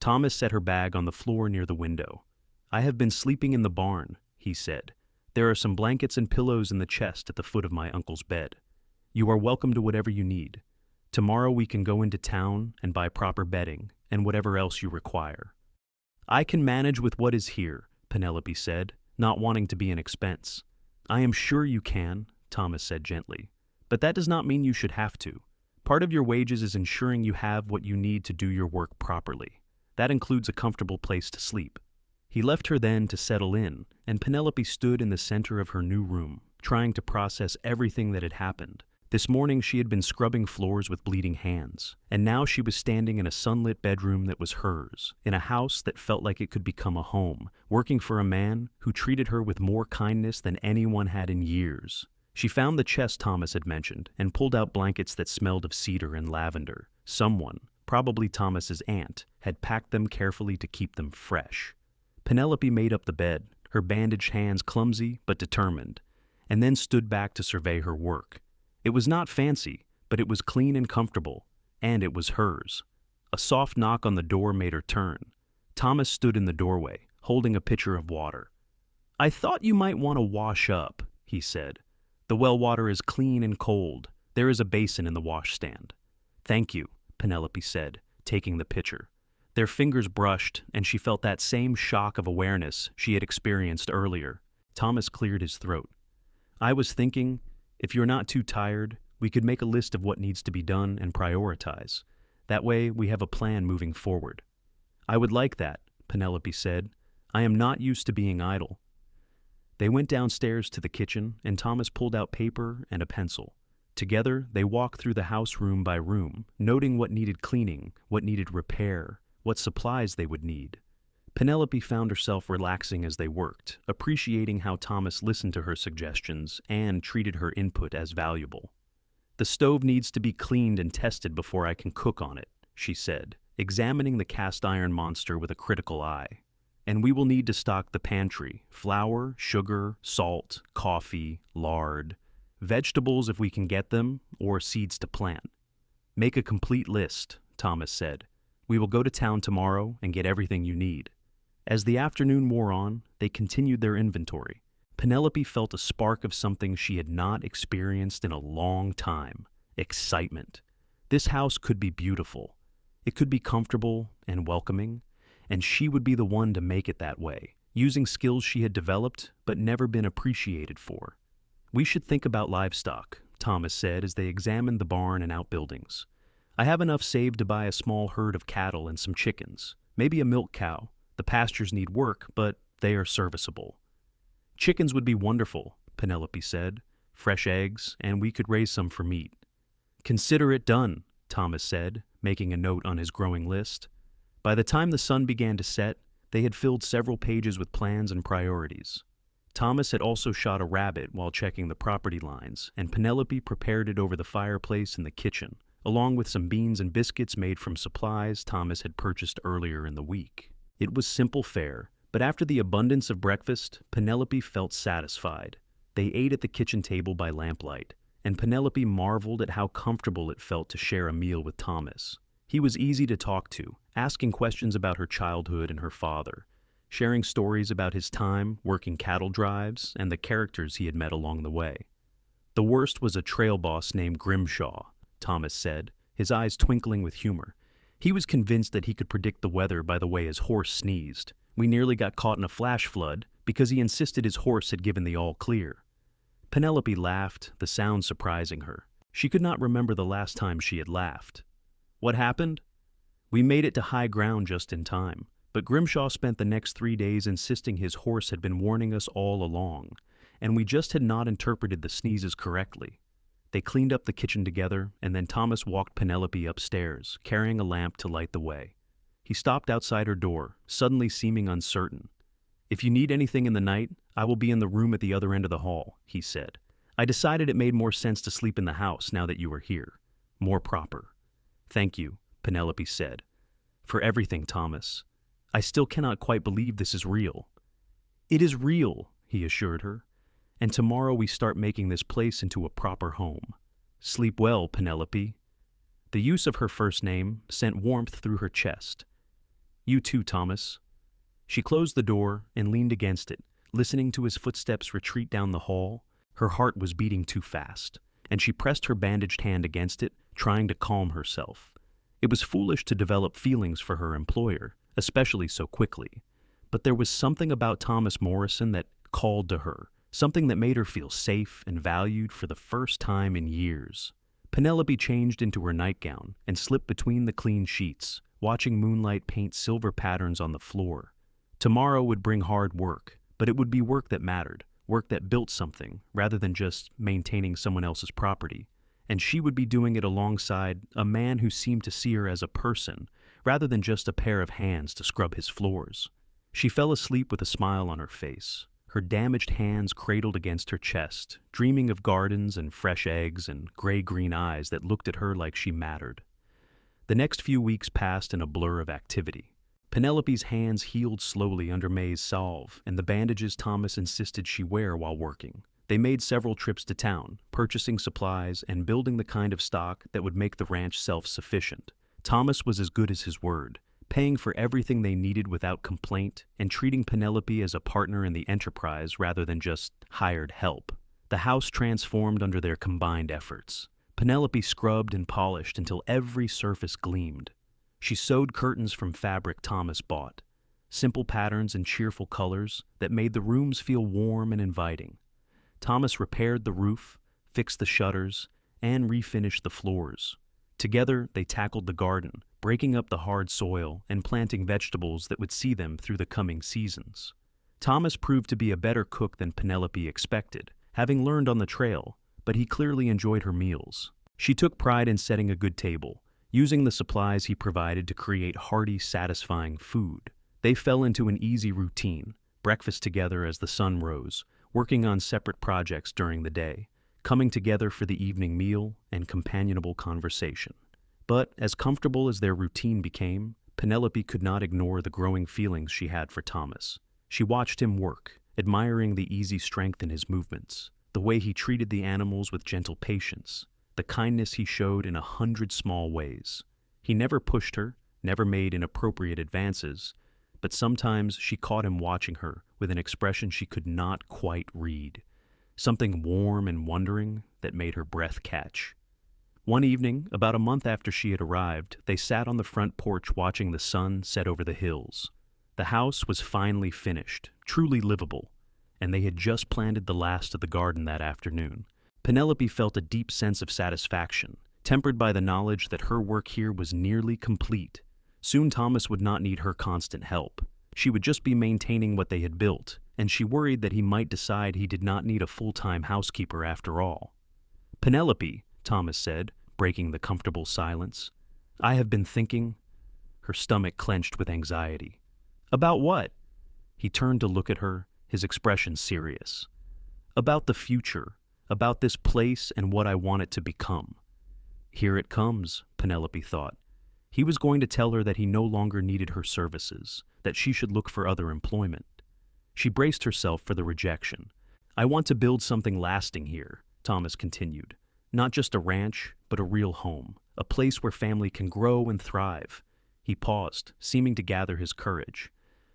Thomas set her bag on the floor near the window. "I have been sleeping in the barn," he said. "There are some blankets and pillows in the chest at the foot of my uncle's bed. You are welcome to whatever you need. Tomorrow we can go into town and buy proper bedding and whatever else you require." "I can manage with what is here," Penelope said, not wanting to be an expense. "I am sure you can," Thomas said gently. "But that does not mean you should have to. Part of your wages is ensuring you have what you need to do your work properly. That includes a comfortable place to sleep." He left her then to settle in, and Penelope stood in the center of her new room, trying to process everything that had happened. This morning she had been scrubbing floors with bleeding hands, and now she was standing in a sunlit bedroom that was hers, in a house that felt like it could become a home, working for a man who treated her with more kindness than anyone had in years. She found the chest Thomas had mentioned and pulled out blankets that smelled of cedar and lavender. Someone, probably Thomas's aunt, had packed them carefully to keep them fresh. Penelope made up the bed, her bandaged hands clumsy but determined, and then stood back to survey her work. It was not fancy, but it was clean and comfortable, and it was hers. A soft knock on the door made her turn. Thomas stood in the doorway, holding a pitcher of water. "I thought you might want to wash up," he said. "The well water is clean and cold. There is a basin in the washstand." "Thank you," Penelope said, taking the pitcher. Their fingers brushed, and she felt that same shock of awareness she had experienced earlier. Thomas cleared his throat. "I was thinking, if you're not too tired, we could make a list of what needs to be done and prioritize. That way, we have a plan moving forward." "I would like that," Penelope said. "I am not used to being idle." They went downstairs to the kitchen, and Thomas pulled out paper and a pencil. Together, they walked through the house room by room, noting what needed cleaning, what needed repair, what supplies they would need. Penelope found herself relaxing as they worked, appreciating how Thomas listened to her suggestions and treated her input as valuable. "The stove needs to be cleaned and tested before I can cook on it," she said, examining the cast iron monster with a critical eye. "And we will need to stock the pantry: flour, sugar, salt, coffee, lard, vegetables if we can get them, or seeds to plant." "Make a complete list," Thomas said. "We will go to town tomorrow and get everything you need." As the afternoon wore on, they continued their inventory. Penelope felt a spark of something she had not experienced in a long time: excitement. This house could be beautiful. It could be comfortable and welcoming, and she would be the one to make it that way, using skills she had developed but never been appreciated for. "We should think about livestock," Thomas said as they examined the barn and outbuildings. "I have enough saved to buy a small herd of cattle and some chickens, maybe a milk cow. The pastures need work, but they are serviceable." "Chickens would be wonderful," Penelope said. "Fresh eggs, and we could raise some for meat." "Consider it done," Thomas said, making a note on his growing list. By the time the sun began to set, they had filled several pages with plans and priorities. Thomas had also shot a rabbit while checking the property lines, and Penelope prepared it over the fireplace in the kitchen, along with some beans and biscuits made from supplies Thomas had purchased earlier in the week. It was simple fare, but after the abundance of breakfast, Penelope felt satisfied. They ate at the kitchen table by lamplight, and Penelope marveled at how comfortable it felt to share a meal with Thomas. He was easy to talk to, asking questions about her childhood and her father. sharing stories about his time working cattle drives and the characters he had met along the way. The worst was a trail boss named Grimshaw, Thomas said, his eyes twinkling with humor. He was convinced that he could predict the weather by the way his horse sneezed. We nearly got caught in a flash flood because he insisted his horse had given the all clear. Penelope laughed, the sound surprising her. She could not remember the last time she had laughed. What happened? We made it to high ground just in time, but Grimshaw spent the next 3 days insisting his horse had been warning us all along, and we just had not interpreted the sneezes correctly. They cleaned up the kitchen together, and then Thomas walked Penelope upstairs, carrying a lamp to light the way. He stopped outside her door, suddenly seeming uncertain. "If you need anything in the night, I will be in the room at the other end of the hall," he said. "I decided it made more sense to sleep in the house now that you are here. More proper." "Thank you," Penelope said. "For everything, Thomas. I still cannot quite believe this is real." "It is real," he assured her. "And tomorrow we start making this place into a proper home. Sleep well, Penelope." The use of her first name sent warmth through her chest. "You too, Thomas." She closed the door and leaned against it, listening to his footsteps retreat down the hall. Her heart was beating too fast, and she pressed her bandaged hand against it, trying to calm herself. It was foolish to develop feelings for her employer, especially so quickly. But there was something about Thomas Morrison that called to her, something that made her feel safe and valued for the first time in years. Penelope changed into her nightgown and slipped between the clean sheets, watching moonlight paint silver patterns on the floor. Tomorrow would bring hard work, but it would be work that mattered, work that built something, rather than just maintaining someone else's property. And she would be doing it alongside a man who seemed to see her as a person, rather than just a pair of hands to scrub his floors. She fell asleep with a smile on her face, her damaged hands cradled against her chest, dreaming of gardens and fresh eggs and gray-green eyes that looked at her like she mattered. The next few weeks passed in a blur of activity. Penelope's hands healed slowly under May's salve and the bandages Thomas insisted she wear while working. They made several trips to town, purchasing supplies and building the kind of stock that would make the ranch self-sufficient. Thomas was as good as his word, paying for everything they needed without complaint and treating Penelope as a partner in the enterprise rather than just hired help. The house transformed under their combined efforts. Penelope scrubbed and polished until every surface gleamed. She sewed curtains from fabric Thomas bought, simple patterns and cheerful colors that made the rooms feel warm and inviting. Thomas repaired the roof, fixed the shutters, and refinished the floors. Together, they tackled the garden, breaking up the hard soil and planting vegetables that would see them through the coming seasons. Thomas proved to be a better cook than Penelope expected, having learned on the trail, but he clearly enjoyed her meals. She took pride in setting a good table, using the supplies he provided to create hearty, satisfying food. They fell into an easy routine, breakfast together as the sun rose, working on separate projects during the day, coming together for the evening meal and companionable conversation. But as comfortable as their routine became, Penelope could not ignore the growing feelings she had for Thomas. She watched him work, admiring the easy strength in his movements, the way he treated the animals with gentle patience, the kindness he showed in 100 small ways. He never pushed her, never made inappropriate advances, but sometimes she caught him watching her with an expression she could not quite read, something warm and wondering that made her breath catch. One evening, about a month after she had arrived, they sat on the front porch watching the sun set over the hills. The house was finally finished, truly livable, and they had just planted the last of the garden that afternoon. Penelope felt a deep sense of satisfaction, tempered by the knowledge that her work here was nearly complete. Soon Thomas would not need her constant help. She would just be maintaining what they had built, and she worried that he might decide he did not need a full-time housekeeper after all. "Penelope," Thomas said, breaking the comfortable silence, "I have been thinking." Her stomach clenched with anxiety. "About what?" He turned to look at her, his expression serious. "About the future, about this place and what I want it to become." Here it comes, Penelope thought. He was going to tell her that he no longer needed her services, that she should look for other employment. She braced herself for the rejection. "I want to build something lasting here," Thomas continued. "Not just a ranch, but a real home, a place where family can grow and thrive." He paused, seeming to gather his courage.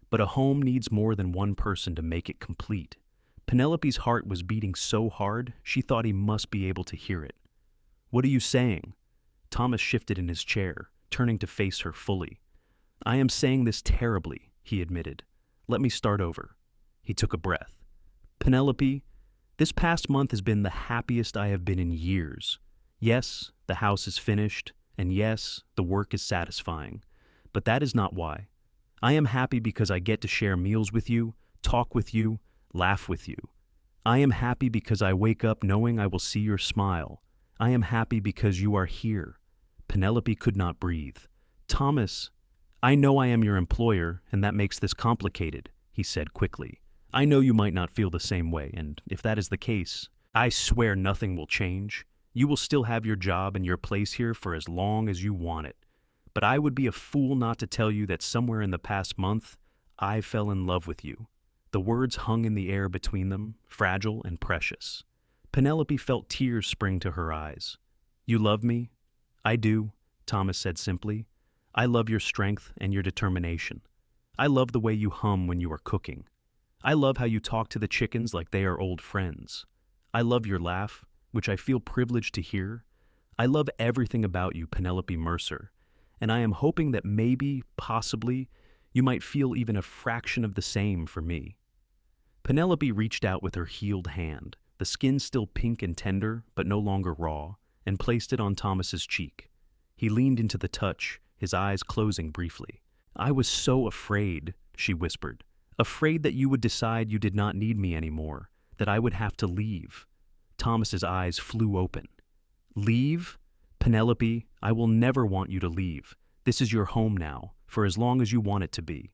but a home needs more than one person to make it complete. Penelope's heart was beating so hard she thought he must be able to hear it. "What are you saying?" Thomas shifted in his chair, turning to face her fully. "I am saying this terribly," he admitted. "Let me start over." He took a breath. "Penelope, this past month has been the happiest I have been in years. Yes, the house is finished, and yes, the work is satisfying. But that is not why. I am happy because I get to share meals with you, talk with you, laugh with you. I am happy because I wake up knowing I will see your smile. I am happy because you are here." Penelope could not breathe. "Thomas, I know I am your employer, and that makes this complicated," he said quickly. "I know you might not feel the same way, and if that is the case, I swear nothing will change. You will still have your job and your place here for as long as you want it. But I would be a fool not to tell you that somewhere in the past month, I fell in love with you." The words hung in the air between them, fragile and precious. Penelope felt tears spring to her eyes. "You love me?" "I do," Thomas said simply. "I love your strength and your determination. I love the way you hum when you are cooking. I love how you talk to the chickens like they are old friends. I love your laugh, which I feel privileged to hear. I love everything about you, Penelope Mercer, and I am hoping that maybe, possibly, you might feel even a fraction of the same for me." Penelope reached out with her healed hand, the skin still pink and tender, but no longer raw, and placed it on Thomas's cheek. He leaned into the touch, his eyes closing briefly. "I was so afraid," she whispered. "Afraid that you would decide you did not need me anymore, that I would have to leave." Thomas's eyes flew open. "Leave? Penelope, I will never want you to leave. This is your home now, for as long as you want it to be."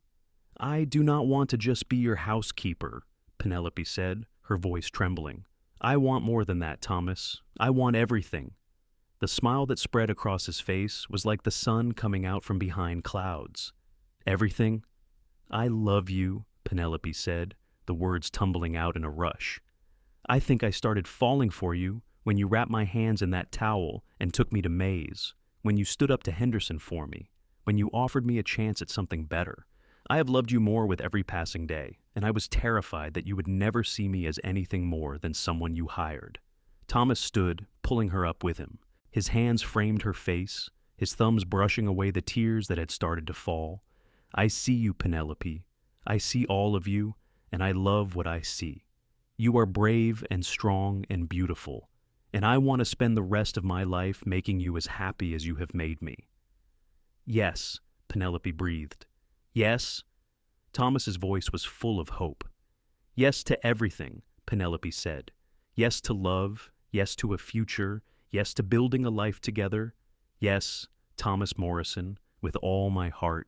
"I do not want to just be your housekeeper," Penelope said, her voice trembling. "I want more than that, Thomas. I want everything." The smile that spread across his face was like the sun coming out from behind clouds. "Everything?" "I love you," Penelope said, the words tumbling out in a rush. "I think I started falling for you when you wrapped my hands in that towel and took me to Mays, when you stood up to Henderson for me, when you offered me a chance at something better. I have loved you more with every passing day, and I was terrified that you would never see me as anything more than someone you hired." Thomas stood, pulling her up with him. His hands framed her face, his thumbs brushing away the tears that had started to fall. "I see you, Penelope. I see all of you, and I love what I see. You are brave and strong and beautiful, and I want to spend the rest of my life making you as happy as you have made me." "Yes," Penelope breathed. "Yes?" Thomas's voice was full of hope. "Yes to everything," Penelope said. "Yes to love, yes to a future, yes to building a life together. Yes, Thomas Morrison, with all my heart."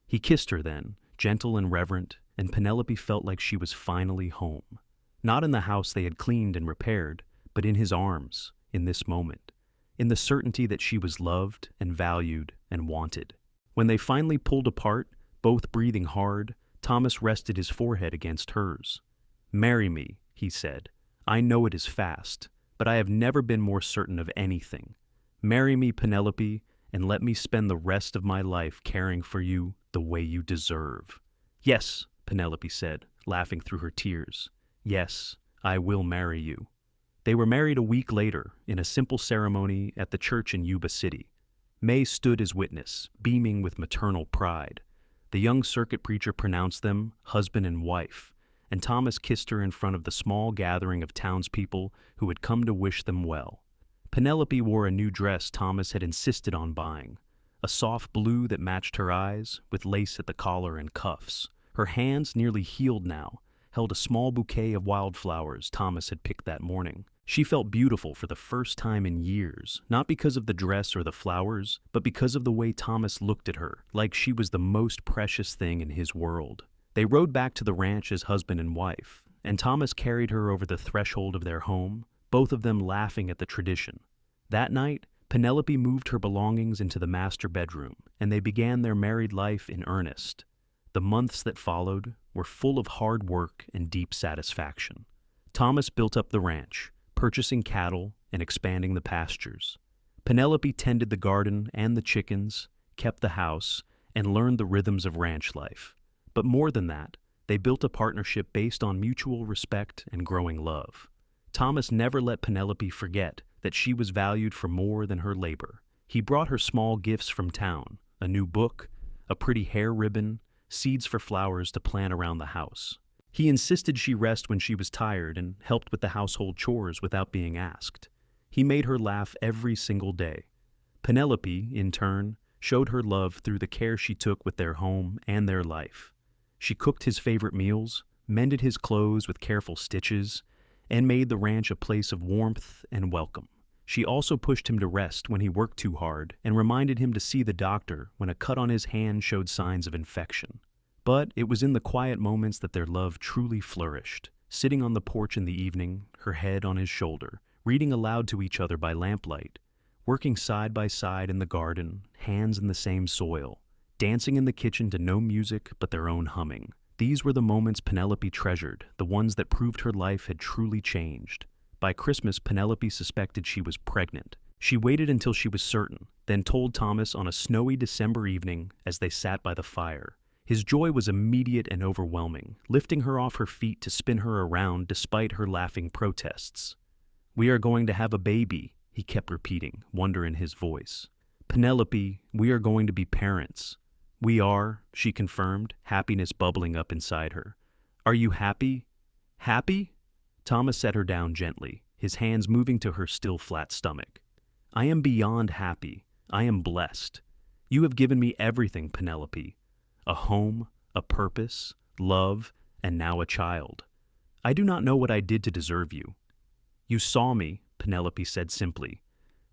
He kissed her then, gentle and reverent, and Penelope felt like she was finally home. Not in the house they had cleaned and repaired, but in his arms, in this moment, in the certainty that she was loved and valued and wanted. When they finally pulled apart, both breathing hard, Thomas rested his forehead against hers. "Marry me," he said. "I know it is fast, but I have never been more certain of anything. Marry me, Penelope, and let me spend the rest of my life caring for you the way you deserve." "Yes," Penelope said, laughing through her tears. "Yes, I will marry you." They were married a week later, in a simple ceremony at the church in Yuba City. May stood as witness, beaming with maternal pride. The young circuit preacher pronounced them husband and wife, and Thomas kissed her in front of the small gathering of townspeople who had come to wish them well. Penelope wore a new dress Thomas had insisted on buying, a soft blue that matched her eyes, with lace at the collar and cuffs. Her hands, nearly healed now, held a small bouquet of wildflowers Thomas had picked that morning. She felt beautiful for the first time in years, not because of the dress or the flowers, but because of the way Thomas looked at her, like she was the most precious thing in his world. They rode back to the ranch as husband and wife, and Thomas carried her over the threshold of their home, both of them laughing at the tradition. That night, Penelope moved her belongings into the master bedroom, and they began their married life in earnest. The months that followed were full of hard work and deep satisfaction. Thomas built up the ranch, purchasing cattle and expanding the pastures. Penelope tended the garden and the chickens, kept the house, and learned the rhythms of ranch life. But more than that, they built a partnership based on mutual respect and growing love. Thomas never let Penelope forget that she was valued for more than her labor. He brought her small gifts from town, a new book, a pretty hair ribbon, seeds for flowers to plant around the house. He insisted she rest when she was tired and helped with the household chores without being asked. He made her laugh every single day. Penelope, in turn, showed her love through the care she took with their home and their life. She cooked his favorite meals, mended his clothes with careful stitches, and made the ranch a place of warmth and welcome. She also pushed him to rest when he worked too hard and reminded him to see the doctor when a cut on his hand showed signs of infection. But it was in the quiet moments that their love truly flourished. Sitting on the porch in the evening, her head on his shoulder, reading aloud to each other by lamplight, working side by side in the garden, hands in the same soil, dancing in the kitchen to no music but their own humming. These were the moments Penelope treasured, the ones that proved her life had truly changed. By Christmas, Penelope suspected she was pregnant. She waited until she was certain, then told Thomas on a snowy December evening as they sat by the fire. His joy was immediate and overwhelming, lifting her off her feet to spin her around despite her laughing protests. "We are going to have a baby," he kept repeating, wonder in his voice. "Penelope, we are going to be parents." "We are," she confirmed, happiness bubbling up inside her. "Are you happy?" "Happy?" Thomas set her down gently, his hands moving to her still flat stomach. "I am beyond happy. I am blessed. You have given me everything, Penelope. A home, a purpose, love, and now a child. I do not know what I did to deserve you." "You saw me," Penelope said simply.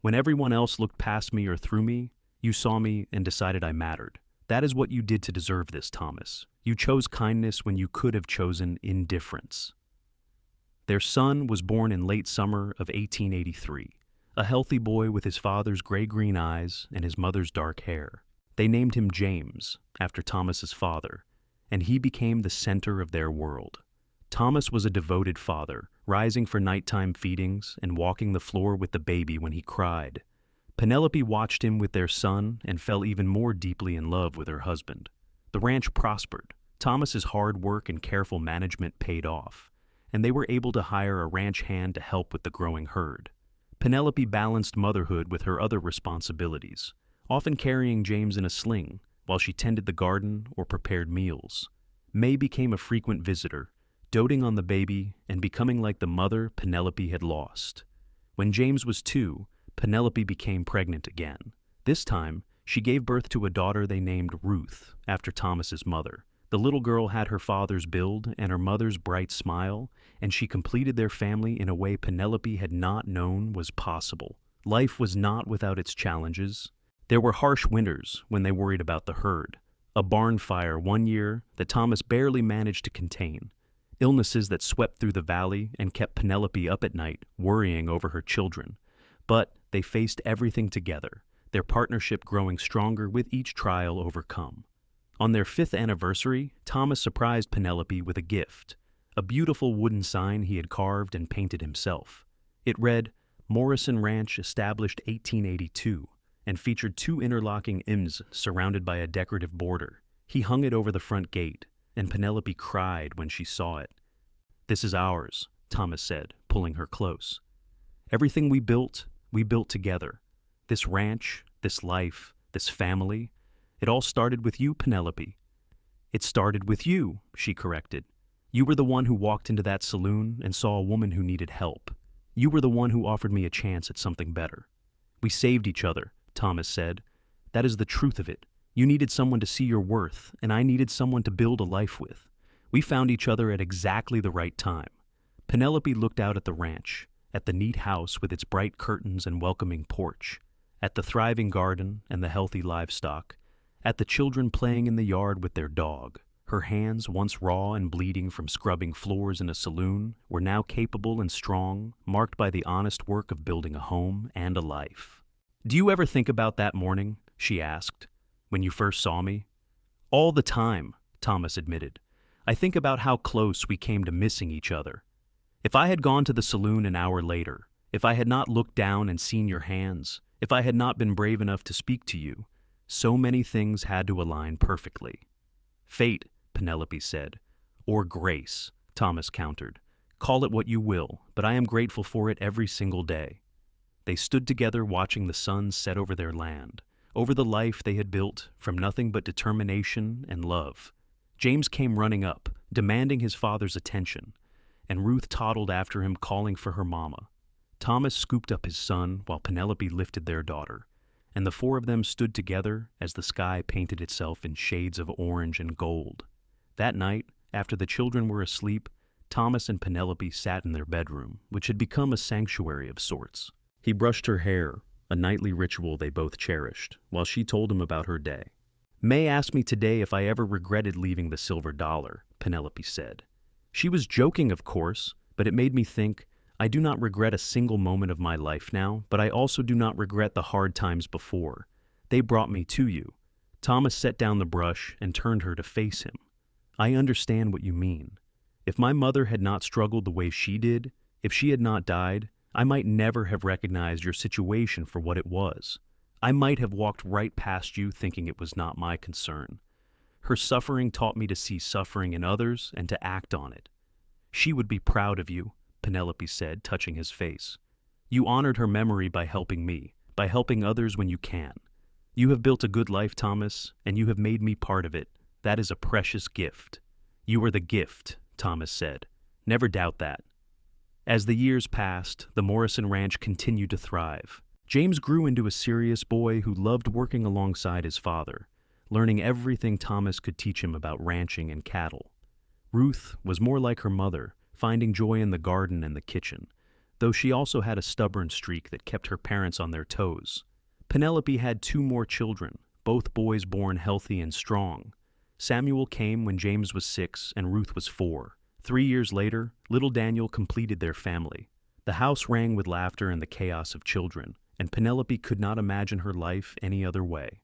"When everyone else looked past me or through me, you saw me and decided I mattered. That is what you did to deserve this, Thomas. You chose kindness when you could have chosen indifference." Their son was born in late summer of 1883, a healthy boy with his father's gray-green eyes and his mother's dark hair. They named him James, after Thomas's father, and he became the center of their world. Thomas was a devoted father, rising for nighttime feedings and walking the floor with the baby when he cried. Penelope watched him with their son and fell even more deeply in love with her husband. The ranch prospered. Thomas's hard work and careful management paid off, and they were able to hire a ranch hand to help with the growing herd. Penelope balanced motherhood with her other responsibilities, often carrying James in a sling while she tended the garden or prepared meals. May became a frequent visitor, doting on the baby and becoming like the mother Penelope had lost. When James was 2, Penelope became pregnant again. This time, she gave birth to a daughter they named Ruth, after Thomas's mother. The little girl had her father's build and her mother's bright smile, and she completed their family in a way Penelope had not known was possible. Life was not without its challenges. There were harsh winters when they worried about the herd, a barn fire one year that Thomas barely managed to contain, illnesses that swept through the valley and kept Penelope up at night worrying over her children. But they faced everything together, their partnership growing stronger with each trial overcome. On their 5th anniversary, Thomas surprised Penelope with a gift, a beautiful wooden sign he had carved and painted himself. It read, "Morrison Ranch established 1882, and featured 2 interlocking M's surrounded by a decorative border. He hung it over the front gate, and Penelope cried when she saw it. "This is ours," Thomas said, pulling her close. "Everything we built together. This ranch, this life, this family. It all started with you, Penelope." "It started with you," she corrected. "You were the one who walked into that saloon and saw a woman who needed help. You were the one who offered me a chance at something better." "We saved each other," Thomas said. "That is the truth of it. You needed someone to see your worth, and I needed someone to build a life with. We found each other at exactly the right time." Penelope looked out at the ranch, at the neat house with its bright curtains and welcoming porch, at the thriving garden and the healthy livestock, at the children playing in the yard with their dog. Her hands, once raw and bleeding from scrubbing floors in a saloon, were now capable and strong, marked by the honest work of building a home and a life. "Do you ever think about that morning?" she asked. "When you first saw me?" "All the time," Thomas admitted. "I think about how close we came to missing each other. If I had gone to the saloon an hour later, if I had not looked down and seen your hands, if I had not been brave enough to speak to you, so many things had to align perfectly. Fate," Penelope said. Or grace, Thomas countered. Call it what you will, but I am grateful for it every single day. They stood together watching the sun set over their land, over the life they had built from nothing but determination and love. James came running up, demanding his father's attention, and Ruth toddled after him, calling for her mama. Thomas scooped up his son while Penelope lifted their daughter, and the four of them stood together as the sky painted itself in shades of orange and gold. That night, after the children were asleep, Thomas and Penelope sat in their bedroom, which had become a sanctuary of sorts. He brushed her hair, a nightly ritual they both cherished, while she told him about her day. May asked me today if I ever regretted leaving the silver dollar, Penelope said. She was joking, of course, but it made me think, I do not regret a single moment of my life now, but I also do not regret the hard times before. They brought me to you. Thomas set down the brush and turned her to face him. I understand what you mean. If my mother had not struggled the way she did, if she had not died, I might never have recognized your situation for what it was. I might have walked right past you thinking it was not my concern. Her suffering taught me to see suffering in others and to act on it. She would be proud of you, Penelope said, touching his face. You honored her memory by helping me, by helping others when you can. You have built a good life, Thomas, and you have made me part of it. That is a precious gift. You are the gift, Thomas said. Never doubt that. As the years passed, the Morrison ranch continued to thrive. James grew into a serious boy who loved working alongside his father, learning everything Thomas could teach him about ranching and cattle. Ruth was more like her mother, finding joy in the garden and the kitchen, though she also had a stubborn streak that kept her parents on their toes. Penelope had 2 more children, both boys born healthy and strong. Samuel came when James was 6 and Ruth was 4. 3 years later, little Daniel completed their family. The house rang with laughter and the chaos of children, and Penelope could not imagine her life any other way.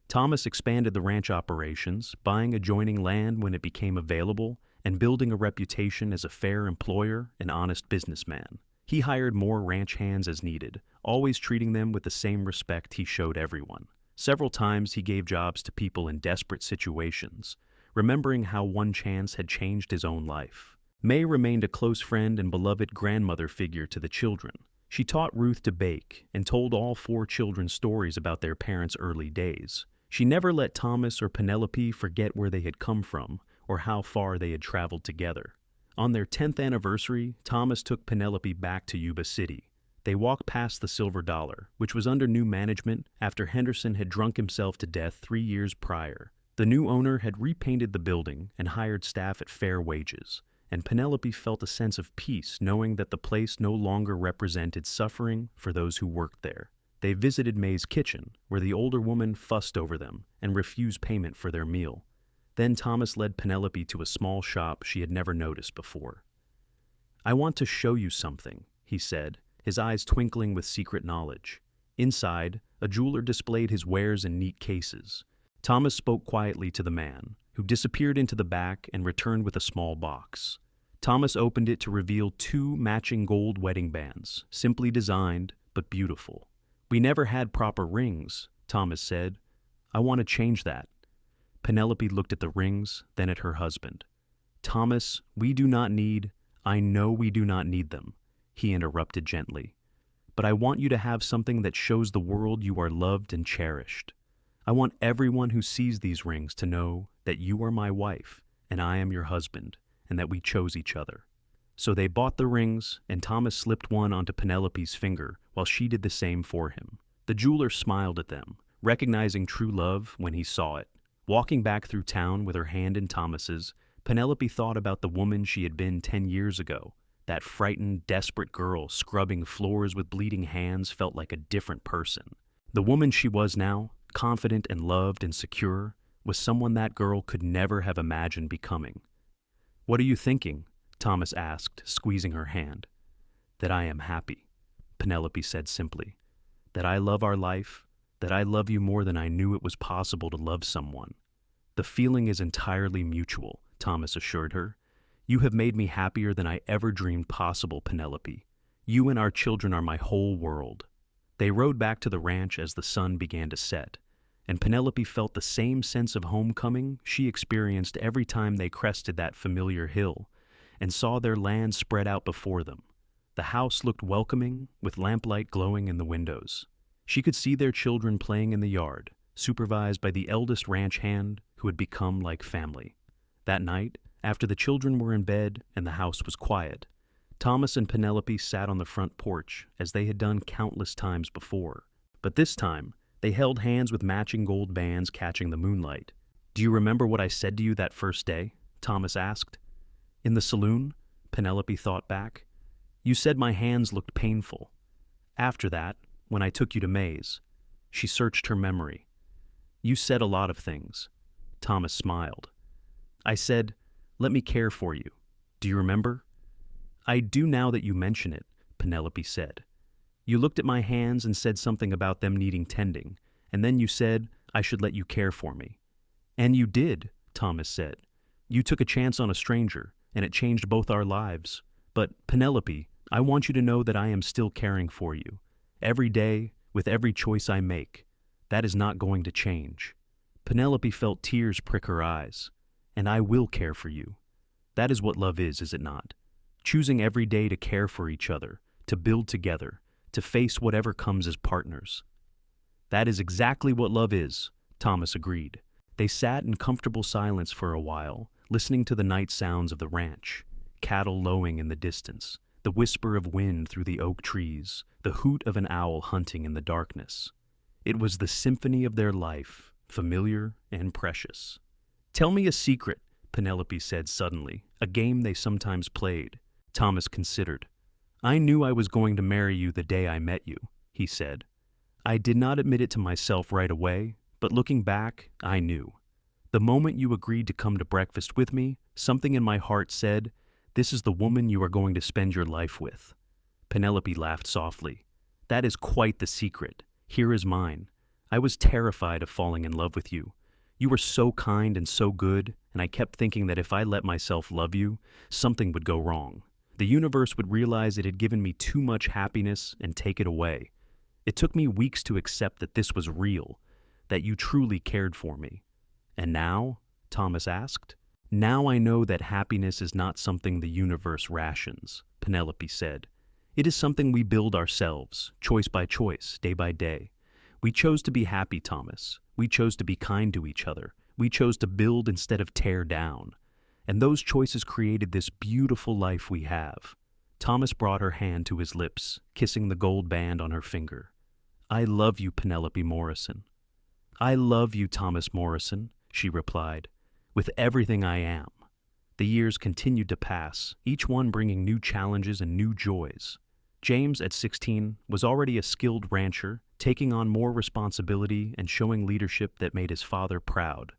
Thomas expanded the ranch operations, buying adjoining land when it became available, and building a reputation as a fair employer and honest businessman. He hired more ranch hands as needed, always treating them with the same respect he showed everyone. Several times he gave jobs to people in desperate situations, remembering how one chance had changed his own life. May remained a close friend and beloved grandmother figure to the children. She taught Ruth to bake and told all 4 children stories about their parents' early days. She never let Thomas or Penelope forget where they had come from or how far they had traveled together. On their 10th anniversary, Thomas took Penelope back to Yuba City. They walked past the Silver Dollar, which was under new management after Henderson had drunk himself to death 3 years prior. The new owner had repainted the building and hired staff at fair wages, and Penelope felt a sense of peace knowing that the place no longer represented suffering for those who worked there. They visited May's kitchen, where the older woman fussed over them and refused payment for their meal. Then Thomas led Penelope to a small shop she had never noticed before. I want to show you something, he said, his eyes twinkling with secret knowledge. Inside, a jeweler displayed his wares in neat cases. Thomas spoke quietly to the man, who disappeared into the back and returned with a small box. Thomas opened it to reveal 2 matching gold wedding bands, simply designed but beautiful. We never had proper rings, Thomas said. I want to change that. Penelope looked at the rings, then at her husband. Thomas, I know we do not need them, he interrupted gently. But I want you to have something that shows the world you are loved and cherished. I want everyone who sees these rings to know that you are my wife and I am your husband, and that we chose each other. So they bought the rings, and Thomas slipped one onto Penelope's finger while she did the same for him. The jeweler smiled at them, recognizing true love when he saw it. Walking back through town with her hand in Thomas's, Penelope thought about the woman she had been 10 years ago. That frightened, desperate girl scrubbing floors with bleeding hands felt like a different person. The woman she was now, confident and loved and secure, was someone that girl could never have imagined becoming. What are you thinking? Thomas asked, squeezing her hand. That I am happy, Penelope said simply. That I love our life, that I love you more than I knew it was possible to love someone. The feeling is entirely mutual, Thomas assured her. You have made me happier than I ever dreamed possible, Penelope. You and our children are my whole world. They rode back to the ranch as the sun began to set, and Penelope felt the same sense of homecoming she experienced every time they crested that familiar hill and saw their land spread out before them. The house looked welcoming, with lamplight glowing in the windows. She could see their children playing in the yard, supervised by the eldest ranch hand who had become like family. That night, after the children were in bed and the house was quiet, Thomas and Penelope sat on the front porch as they had done countless times before. But this time, they held hands with matching gold bands catching the moonlight. "Do you remember what I said to you that first day?" Thomas asked. "In the saloon?" Penelope thought back. "You said my hands looked painful. After that, when I took you to May's." She searched her memory. "You said a lot of things." Thomas smiled. "I said, 'Let me care for you.' Do you remember?" "I do now that you mention it," Penelope said. "You looked at my hands and said something about them needing tending, and then you said I should let you care for me." "And you did," Thomas said. "You took a chance on a stranger, and it changed both our lives. But, Penelope, I want you to know that I am still caring for you. Every day, with every choice I make. That is not going to change." Penelope felt tears prick her eyes. "And I will care for you." That is what love is it not? Choosing every day to care for each other, to build together, to face whatever comes as partners. "That is exactly what love is," Thomas agreed. They sat in comfortable silence for a while, listening to the night sounds of the ranch, cattle lowing in the distance, the whisper of wind through the oak trees, the hoot of an owl hunting in the darkness. It was the symphony of their life, familiar and precious. "Tell me a secret," Penelope said suddenly, a game they sometimes played. Thomas considered. "I knew I was going to marry you the day I met you," he said. "I did not admit it to myself right away, but looking back, I knew. The moment you agreed to come to breakfast with me, something in my heart said, 'This is the woman you are going to spend your life with.'" Penelope laughed softly. "That is quite the secret. Here is mine. I was terrified of falling in love with you. You were so kind and so good, and I kept thinking that if I let myself love you, something would go wrong. The universe would realize it had given me too much happiness and take it away. It took me weeks to accept that this was real, that you truly cared for me. And now?" Thomas asked. "Now I know that happiness is not something the universe rations," Penelope said. "It is something we build ourselves, choice by choice, day by day. We chose to be happy, Thomas. We chose to be kind to each other. We chose to build instead of tear down. And those choices created this beautiful life we have." Thomas brought her hand to his lips, kissing the gold band on her finger. "I love you, Penelope Morrison." "I love you, Thomas Morrison," she replied, "with everything I am." The years continued to pass, each one bringing new challenges and new joys. James, at 16, was already a skilled rancher, taking on more responsibility and showing leadership that made his father proud.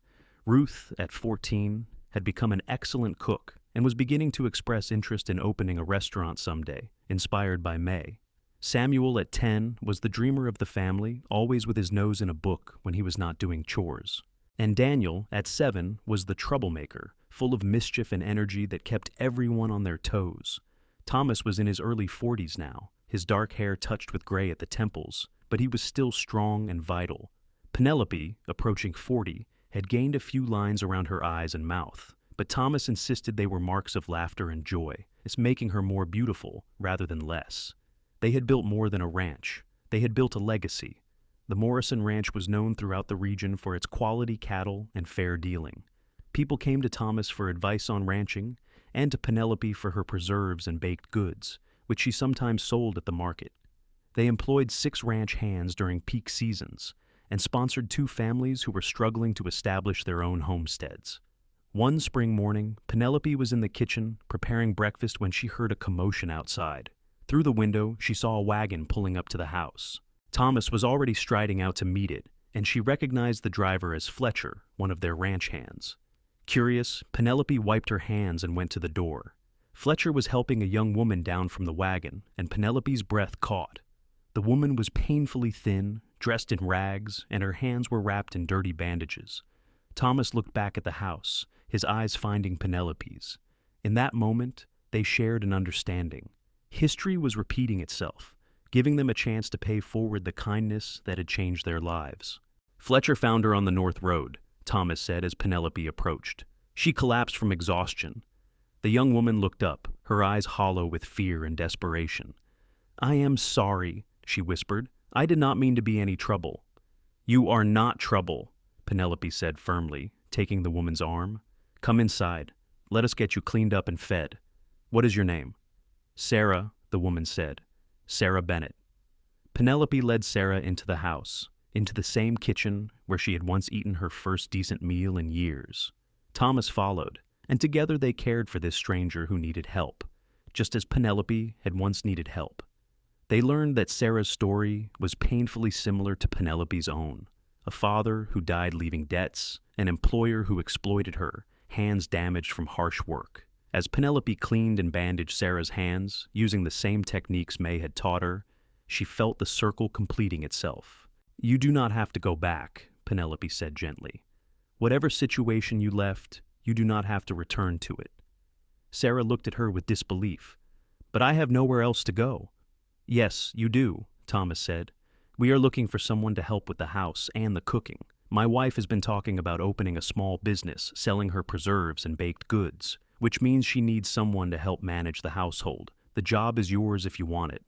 Ruth, at 14, had become an excellent cook and was beginning to express interest in opening a restaurant someday, inspired by May. Samuel, at 10, was the dreamer of the family, always with his nose in a book when he was not doing chores. And Daniel, at 7, was the troublemaker, full of mischief and energy that kept everyone on their toes. Thomas was in his early 40s now, his dark hair touched with gray at the temples, but he was still strong and vital. Penelope, approaching 40, had gained a few lines around her eyes and mouth, but Thomas insisted they were marks of laughter and joy, as making her more beautiful rather than less. They had built more than a ranch. They had built a legacy. The Morrison Ranch was known throughout the region for its quality cattle and fair dealing. People came to Thomas for advice on ranching, and to Penelope for her preserves and baked goods, which she sometimes sold at the market. They employed 6 ranch hands during peak seasons, and sponsored 2 families who were struggling to establish their own homesteads. One spring morning, Penelope was in the kitchen preparing breakfast when she heard a commotion outside. Through the window, she saw a wagon pulling up to the house. Thomas was already striding out to meet it, and she recognized the driver as Fletcher, one of their ranch hands. Curious, Penelope wiped her hands and went to the door. Fletcher was helping a young woman down from the wagon, and Penelope's breath caught. The woman was painfully thin, dressed in rags, and her hands were wrapped in dirty bandages. Thomas looked back at the house, his eyes finding Penelope's. In that moment, they shared an understanding. History was repeating itself, giving them a chance to pay forward the kindness that had changed their lives. Fletcher found her on the North Road, Thomas said as Penelope approached. She collapsed from exhaustion. The young woman looked up, her eyes hollow with fear and desperation. "I am sorry," she whispered. "I did not mean to be any trouble." "You are not trouble," Penelope said firmly, taking the woman's arm. "Come inside. Let us get you cleaned up and fed. What is your name?" "Sarah," the woman said. "Sarah Bennett." Penelope led Sarah into the house, into the same kitchen where she had once eaten her first decent meal in years. Thomas followed, and together they cared for this stranger who needed help, just as Penelope had once needed help. They learned that Sarah's story was painfully similar to Penelope's own. A father who died leaving debts, an employer who exploited her, hands damaged from harsh work. As Penelope cleaned and bandaged Sarah's hands, using the same techniques May had taught her, she felt the circle completing itself. "You do not have to go back," Penelope said gently. "Whatever situation you left, you do not have to return to it." Sarah looked at her with disbelief. "But I have nowhere else to go." "Yes, you do," Thomas said. "We are looking for someone to help with the house and the cooking. My wife has been talking about opening a small business, selling her preserves and baked goods, which means she needs someone to help manage the household. The job is yours if you want it."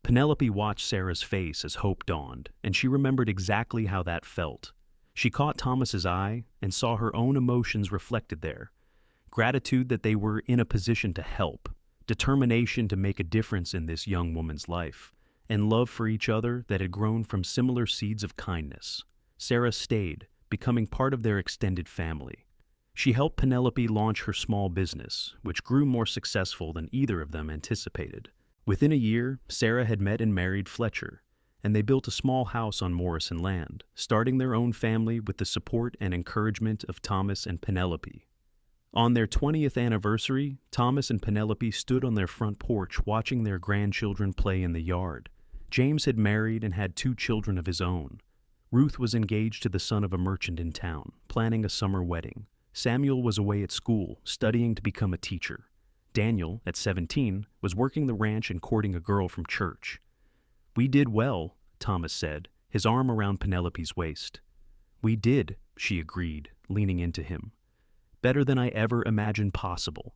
Penelope watched Sarah's face as hope dawned, and she remembered exactly how that felt. She caught Thomas's eye and saw her own emotions reflected there. Gratitude that they were in a position to help, determination to make a difference in this young woman's life, and love for each other that had grown from similar seeds of kindness. Sarah stayed, becoming part of their extended family. She helped Penelope launch her small business, which grew more successful than either of them anticipated. Within a year, Sarah had met and married Fletcher, and they built a small house on Morrison land, starting their own family with the support and encouragement of Thomas and Penelope. On their 20th anniversary, Thomas and Penelope stood on their front porch watching their grandchildren play in the yard. James had married and had 2 children of his own. Ruth was engaged to the son of a merchant in town, planning a summer wedding. Samuel was away at school, studying to become a teacher. Daniel, at 17, was working the ranch and courting a girl from church. "We did well," Thomas said, his arm around Penelope's waist. "We did," she agreed, leaning into him. "Better than I ever imagined possible."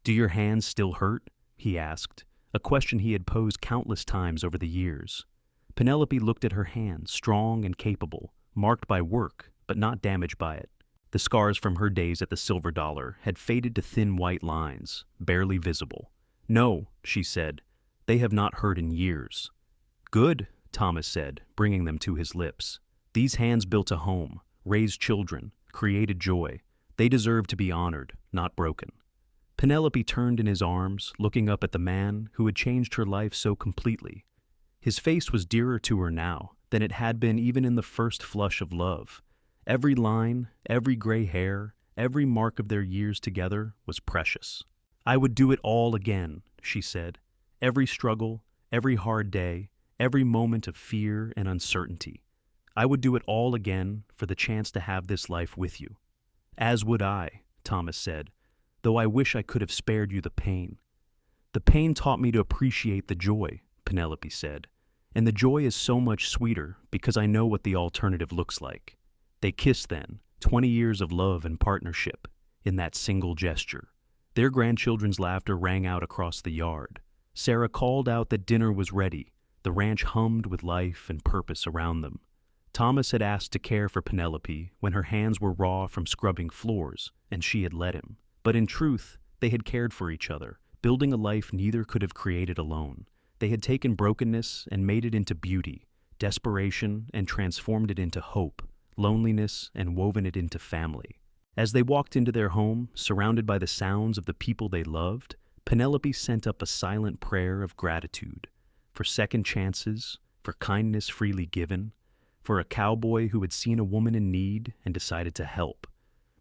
"Do your hands still hurt?" he asked, a question he had posed countless times over the years. Penelope looked at her hands, strong and capable, marked by work, but not damaged by it. The scars from her days at the Silver Dollar had faded to thin white lines, barely visible. "No," she said, "they have not hurt in years." "Good," Thomas said, bringing them to his lips. "These hands built a home, raised children, created joy. They deserve to be honored, not broken." Penelope turned in his arms, looking up at the man who had changed her life so completely. His face was dearer to her now than it had been even in the first flush of love. Every line, every gray hair, every mark of their years together was precious. "I would do it all again," she said. "Every struggle, every hard day, every moment of fear and uncertainty. I would do it all again for the chance to have this life with you." "As would I," Thomas said, "though I wish I could have spared you the pain." "The pain taught me to appreciate the joy," Penelope said, "and the joy is so much sweeter because I know what the alternative looks like." They kissed then, 20 years of love and partnership, in that single gesture. Their grandchildren's laughter rang out across the yard. Sarah called out that dinner was ready. The ranch hummed with life and purpose around them. Thomas had asked to care for Penelope when her hands were raw from scrubbing floors, and she had let him. But in truth, they had cared for each other, building a life neither could have created alone. They had taken brokenness and made it into beauty, desperation and transformed it into hope, loneliness and woven it into family. As they walked into their home, surrounded by the sounds of the people they loved, Penelope sent up a silent prayer of gratitude for second chances, for kindness freely given, for a cowboy who had seen a woman in need and decided to help,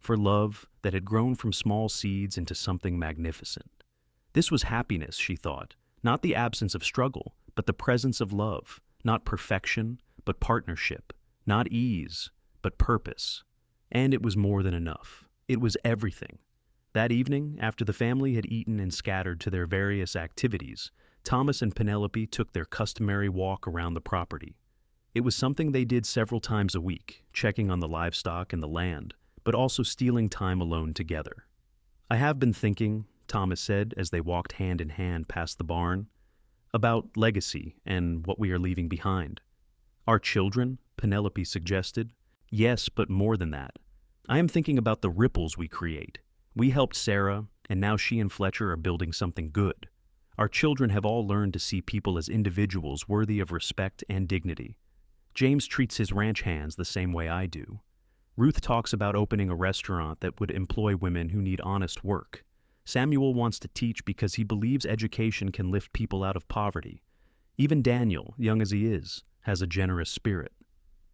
for love that had grown from small seeds into something magnificent. This was happiness, she thought, not the absence of struggle, but the presence of love, not perfection, but partnership, not ease, but purpose. And it was more than enough. It was everything. That evening, after the family had eaten and scattered to their various activities, Thomas and Penelope took their customary walk around the property. It was something they did several times a week, checking on the livestock and the land, but also stealing time alone together. "I have been thinking," Thomas said as they walked hand in hand past the barn, "about legacy and what we are leaving behind." "Our children?" Penelope suggested. "Yes, but more than that. I am thinking about the ripples we create. We helped Sarah, and now she and Fletcher are building something good. Our children have all learned to see people as individuals worthy of respect and dignity. James treats his ranch hands the same way I do. Ruth talks about opening a restaurant that would employ women who need honest work. Samuel wants to teach because he believes education can lift people out of poverty. Even Daniel, young as he is, has a generous spirit."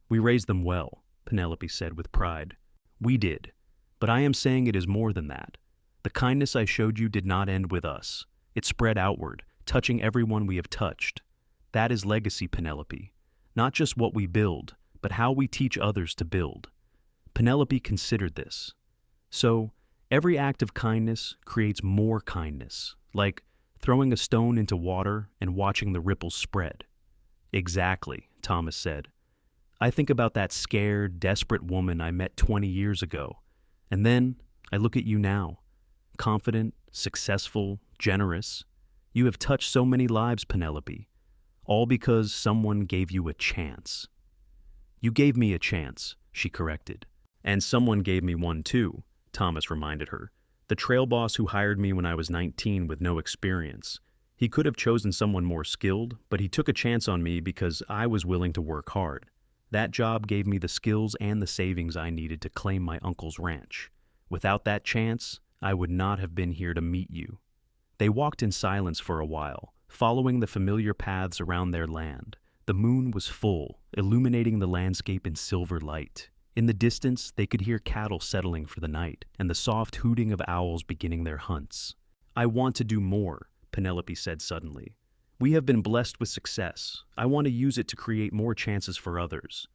"We raised them well," Penelope said with pride. "We did. But I am saying it is more than that. The kindness I showed you did not end with us. It spread outward, touching everyone we have touched. That is legacy, Penelope. Not just what we build, but how we teach others to build." Penelope considered this. "So, every act of kindness creates more kindness, like throwing a stone into water and watching the ripples spread." "Exactly," Thomas said. "I think about that scared, desperate woman I met 20 years ago, and then I look at you now. Confident, successful, generous. You have touched so many lives, Penelope, all because someone gave you a chance." "You gave me a chance," she corrected. "And someone gave me one too," Thomas reminded her. "The trail boss who hired me when I was 19 with no experience. He could have chosen someone more skilled, but he took a chance on me because I was willing to work hard. That job gave me the skills and the savings I needed to claim my uncle's ranch. Without that chance, I would not have been here to meet you." They walked in silence for a while, following the familiar paths around their land. The moon was full, illuminating the landscape in silver light. In the distance, they could hear cattle settling for the night, and the soft hooting of owls beginning their hunts. "I want to do more," Penelope said suddenly. "We have been blessed with success. I want to use it to create more chances for others."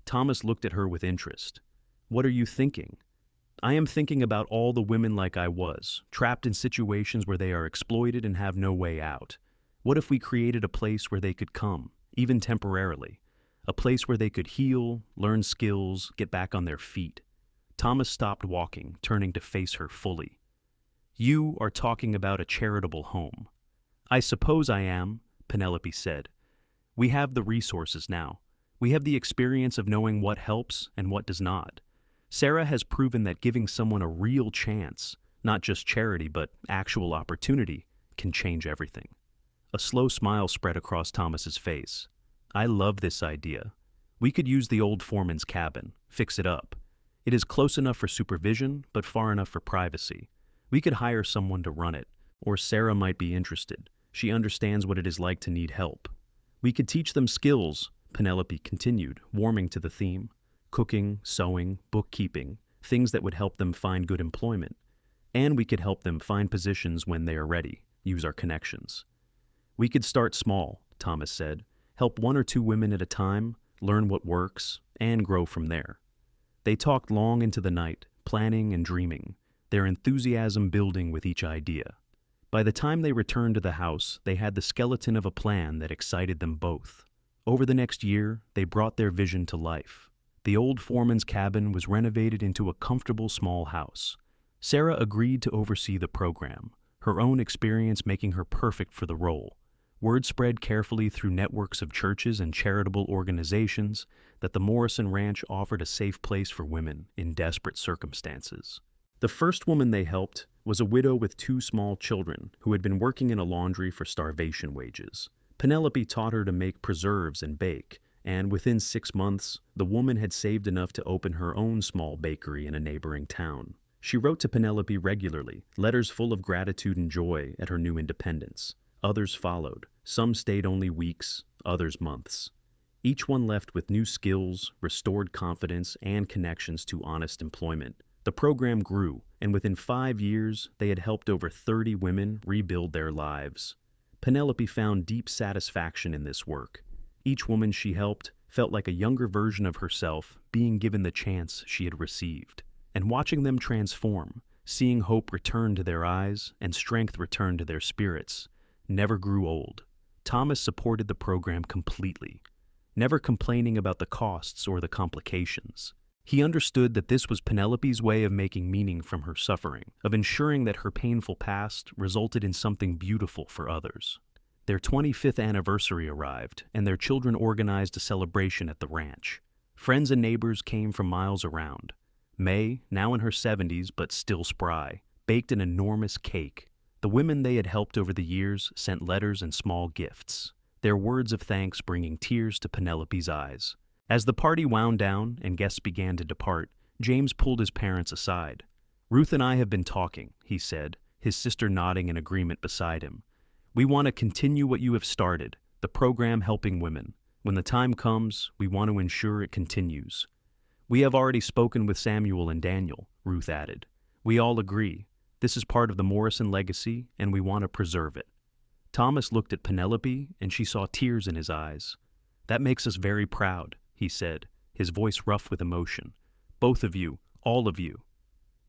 Thomas looked at her with interest. "What are you thinking?" "I am thinking about all the women like I was, trapped in situations where they are exploited and have no way out. What if we created a place where they could come, even temporarily? A place where they could heal, learn skills, get back on their feet." Thomas stopped walking, turning to face her fully. "You are talking about a charitable home." "I suppose I am," Penelope said. "We have the resources now. We have the experience of knowing what helps and what does not. Sarah has proven that giving someone a real chance, not just charity but actual opportunity, can change everything." A slow smile spread across Thomas's face. "I love this idea. We could use the old foreman's cabin, fix it up. It is close enough for supervision, but far enough for privacy. We could hire someone to run it, or Sarah might be interested. She understands what it is like to need help. We could teach them skills," Penelope continued, warming to the theme. "Cooking, sewing, bookkeeping, things that would help them find good employment. And we could help them find positions when they are ready, use our connections." "We could start small," Thomas said. "Help 1 or 2 women at a time, learn what works, and grow from there." They talked long into the night, planning and dreaming, their enthusiasm building with each idea. By the time they returned to the house, they had the skeleton of a plan that excited them both. Over the next year, they brought their vision to life. The old foreman's cabin was renovated into a comfortable small house. Sarah agreed to oversee the program, her own experience making her perfect for the role. Word spread carefully through networks of churches and charitable organizations that the Morrison Ranch offered a safe place for women in desperate circumstances. The first woman they helped was a widow with 2 small children who had been working in a laundry for starvation wages. Penelope taught her to make preserves and bake, and within 6 months, the woman had saved enough to open her own small bakery in a neighboring town. She wrote to Penelope regularly, letters full of gratitude and joy at her new independence. Others followed. Some stayed only weeks, others months. Each one left with new skills, restored confidence, and connections to honest employment. The program grew, and within 5 years, they had helped over 30 women rebuild their lives. Penelope found deep satisfaction in this work. Each woman she helped felt like a younger version of herself being given the chance she had received. And watching them transform, seeing hope return to their eyes and strength return to their spirits, never grew old. Thomas supported the program completely. never complaining about the costs or the complications. He understood that this was Penelope's way of making meaning from her suffering, of ensuring that her painful past resulted in something beautiful for others. Their 25th anniversary arrived, and their children organized a celebration at the ranch. Friends and neighbors came from miles around. May, now in her 70s but still spry, baked an enormous cake. The women they had helped over the years sent letters and small gifts, their words of thanks bringing tears to Penelope's eyes. As the party wound down and guests began to depart, James pulled his parents aside. "Ruth and I have been talking," he said, his sister nodding in agreement beside him. "We want to continue what you have started, the program helping women. When the time comes, we want to ensure it continues." "We have already spoken with Samuel and Daniel," Ruth added. "We all agree. This is part of the Morrison legacy, and we want to preserve it." Thomas looked at Penelope, and she saw tears in his eyes. "That makes us very proud," he said, his voice rough with emotion. "Both of you, all of you."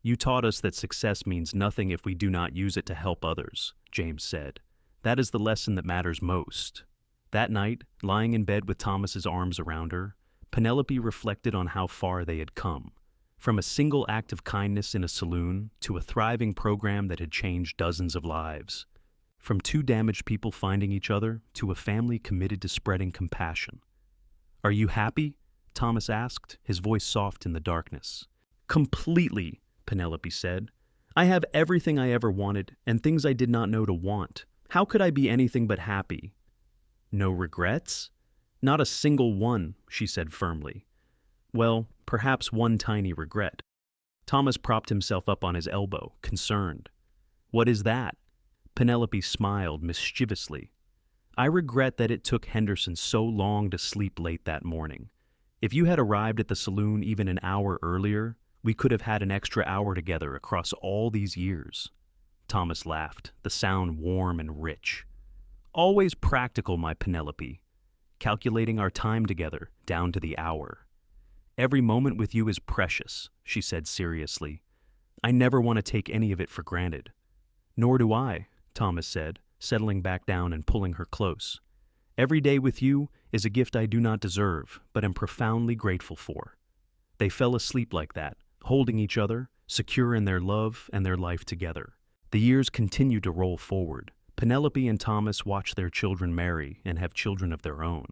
"You taught us that success means nothing if we do not use it to help others," James said. "That is the lesson that matters most." That night, lying in bed with Thomas's arms around her, Penelope reflected on how far they had come. From a single act of kindness in a saloon to a thriving program that had changed dozens of lives. From two damaged people finding each other to a family committed to spreading compassion. "Are you happy?" Thomas asked, his voice soft in the darkness. "Completely," Penelope said. "I have everything I ever wanted and things I did not know to want. How could I be anything but happy?" "No regrets?" "Not a single one," she said firmly. "Well, perhaps one tiny regret." Thomas propped himself up on his elbow, concerned. "What is that?" Penelope smiled mischievously. "I regret that it took Henderson so long to sleep late that morning. If you had arrived at the saloon even an hour earlier, we could have had an extra hour together across all these years." Thomas laughed, the sound warm and rich. "Always practical, my Penelope. Calculating our time together, down to the hour." "Every moment with you is precious," she said seriously. "I never want to take any of it for granted." "Nor do I," Thomas said, settling back down and pulling her close. "Every day with you is a gift I do not deserve, but am profoundly grateful for." They fell asleep like that, holding each other, secure in their love and their life together. The years continued to roll forward. Penelope and Thomas watched their children marry and have children of their own.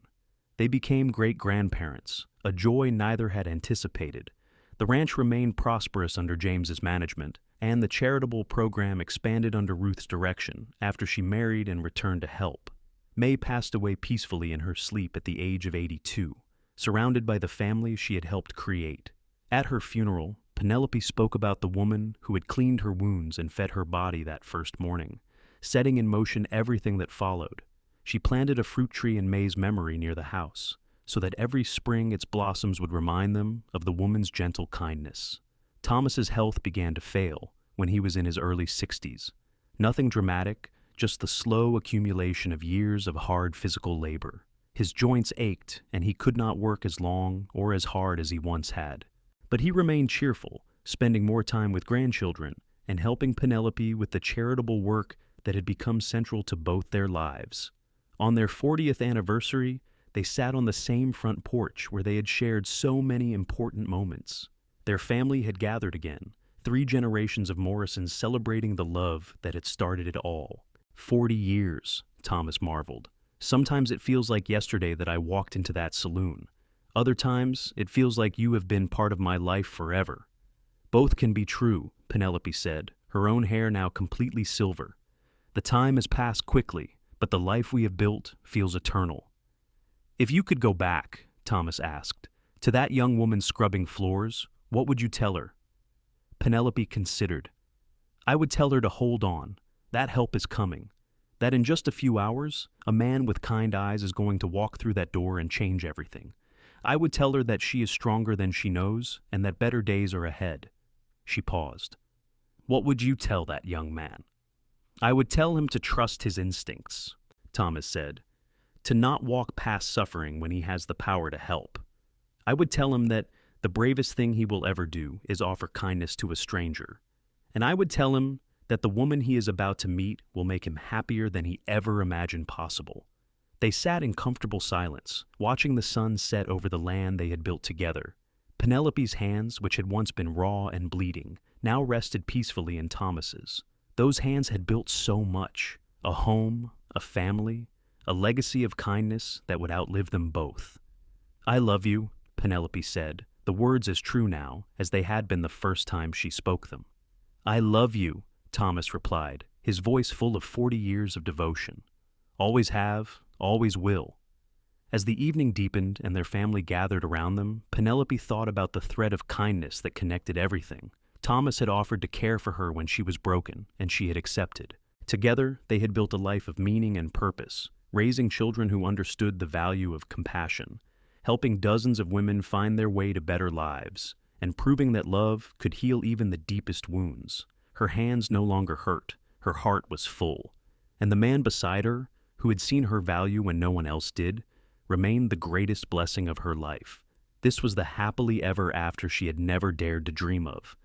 They became great-grandparents, a joy neither had anticipated. The ranch remained prosperous under James's management, and the charitable program expanded under Ruth's direction after she married and returned to help. May passed away peacefully in her sleep at the age of 82, surrounded by the family she had helped create. At her funeral, Penelope spoke about the woman who had cleaned her wounds and fed her body that first morning, setting in motion everything that followed. She planted a fruit tree in May's memory near the house, so that every spring its blossoms would remind them of the woman's gentle kindness. Thomas's health began to fail when he was in his early 60s. Nothing dramatic, just the slow accumulation of years of hard physical labor. His joints ached, and he could not work as long or as hard as he once had. But he remained cheerful, spending more time with grandchildren and helping Penelope with the charitable work that had become central to both their lives. On their 40th anniversary, they sat on the same front porch where they had shared so many important moments. Their family had gathered again, 3 generations of Morrisons celebrating the love that had started it all. 40 years, Thomas marveled. "Sometimes it feels like yesterday that I walked into that saloon. Other times, it feels like you have been part of my life forever." "Both can be true," Penelope said, her own hair now completely silver. "The time has passed quickly, but the life we have built feels eternal." "If you could go back," Thomas asked, "to that young woman scrubbing floors, what would you tell her?" Penelope considered. "I would tell her to hold on. That help is coming. That in just a few hours, a man with kind eyes is going to walk through that door and change everything. I would tell her that she is stronger than she knows and that better days are ahead." She paused. "What would you tell that young man?" "I would tell him to trust his instincts," Thomas said, "to not walk past suffering when he has the power to help. I would tell him that the bravest thing he will ever do is offer kindness to a stranger. And I would tell him that the woman he is about to meet will make him happier than he ever imagined possible. They sat in comfortable silence, watching the sun set over the land they had built together. Penelope's hands, which had once been raw and bleeding, now rested peacefully in Thomas's. Those hands had built so much: a home, a family, a legacy of kindness that would outlive them both. "I love you," Penelope said, the words as true now as they had been the first time she spoke them. "I love you," Thomas replied, his voice full of 40 years of devotion. "Always have, always will." As the evening deepened and their family gathered around them, Penelope thought about the thread of kindness that connected everything. Thomas had offered to care for her when she was broken, and she had accepted. Together, they had built a life of meaning and purpose, raising children who understood the value of compassion, helping dozens of women find their way to better lives, and proving that love could heal even the deepest wounds. Her hands no longer hurt, her heart was full, and the man beside her, who had seen her value when no one else did, remained the greatest blessing of her life. This was the happily ever after she had never dared to dream of,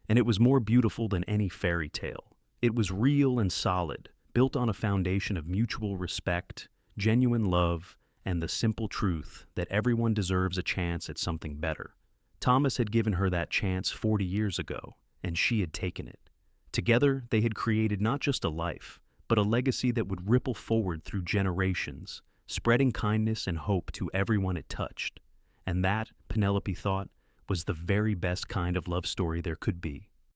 and it was more beautiful than any fairy tale. It was real and solid, built on a foundation of mutual respect, genuine love, and the simple truth that everyone deserves a chance at something better. Thomas had given her that chance 40 years ago, and she had taken it. Together, they had created not just a life, but a legacy that would ripple forward through generations, spreading kindness and hope to everyone it touched. And that, Penelope thought, was the very best kind of love story there could be.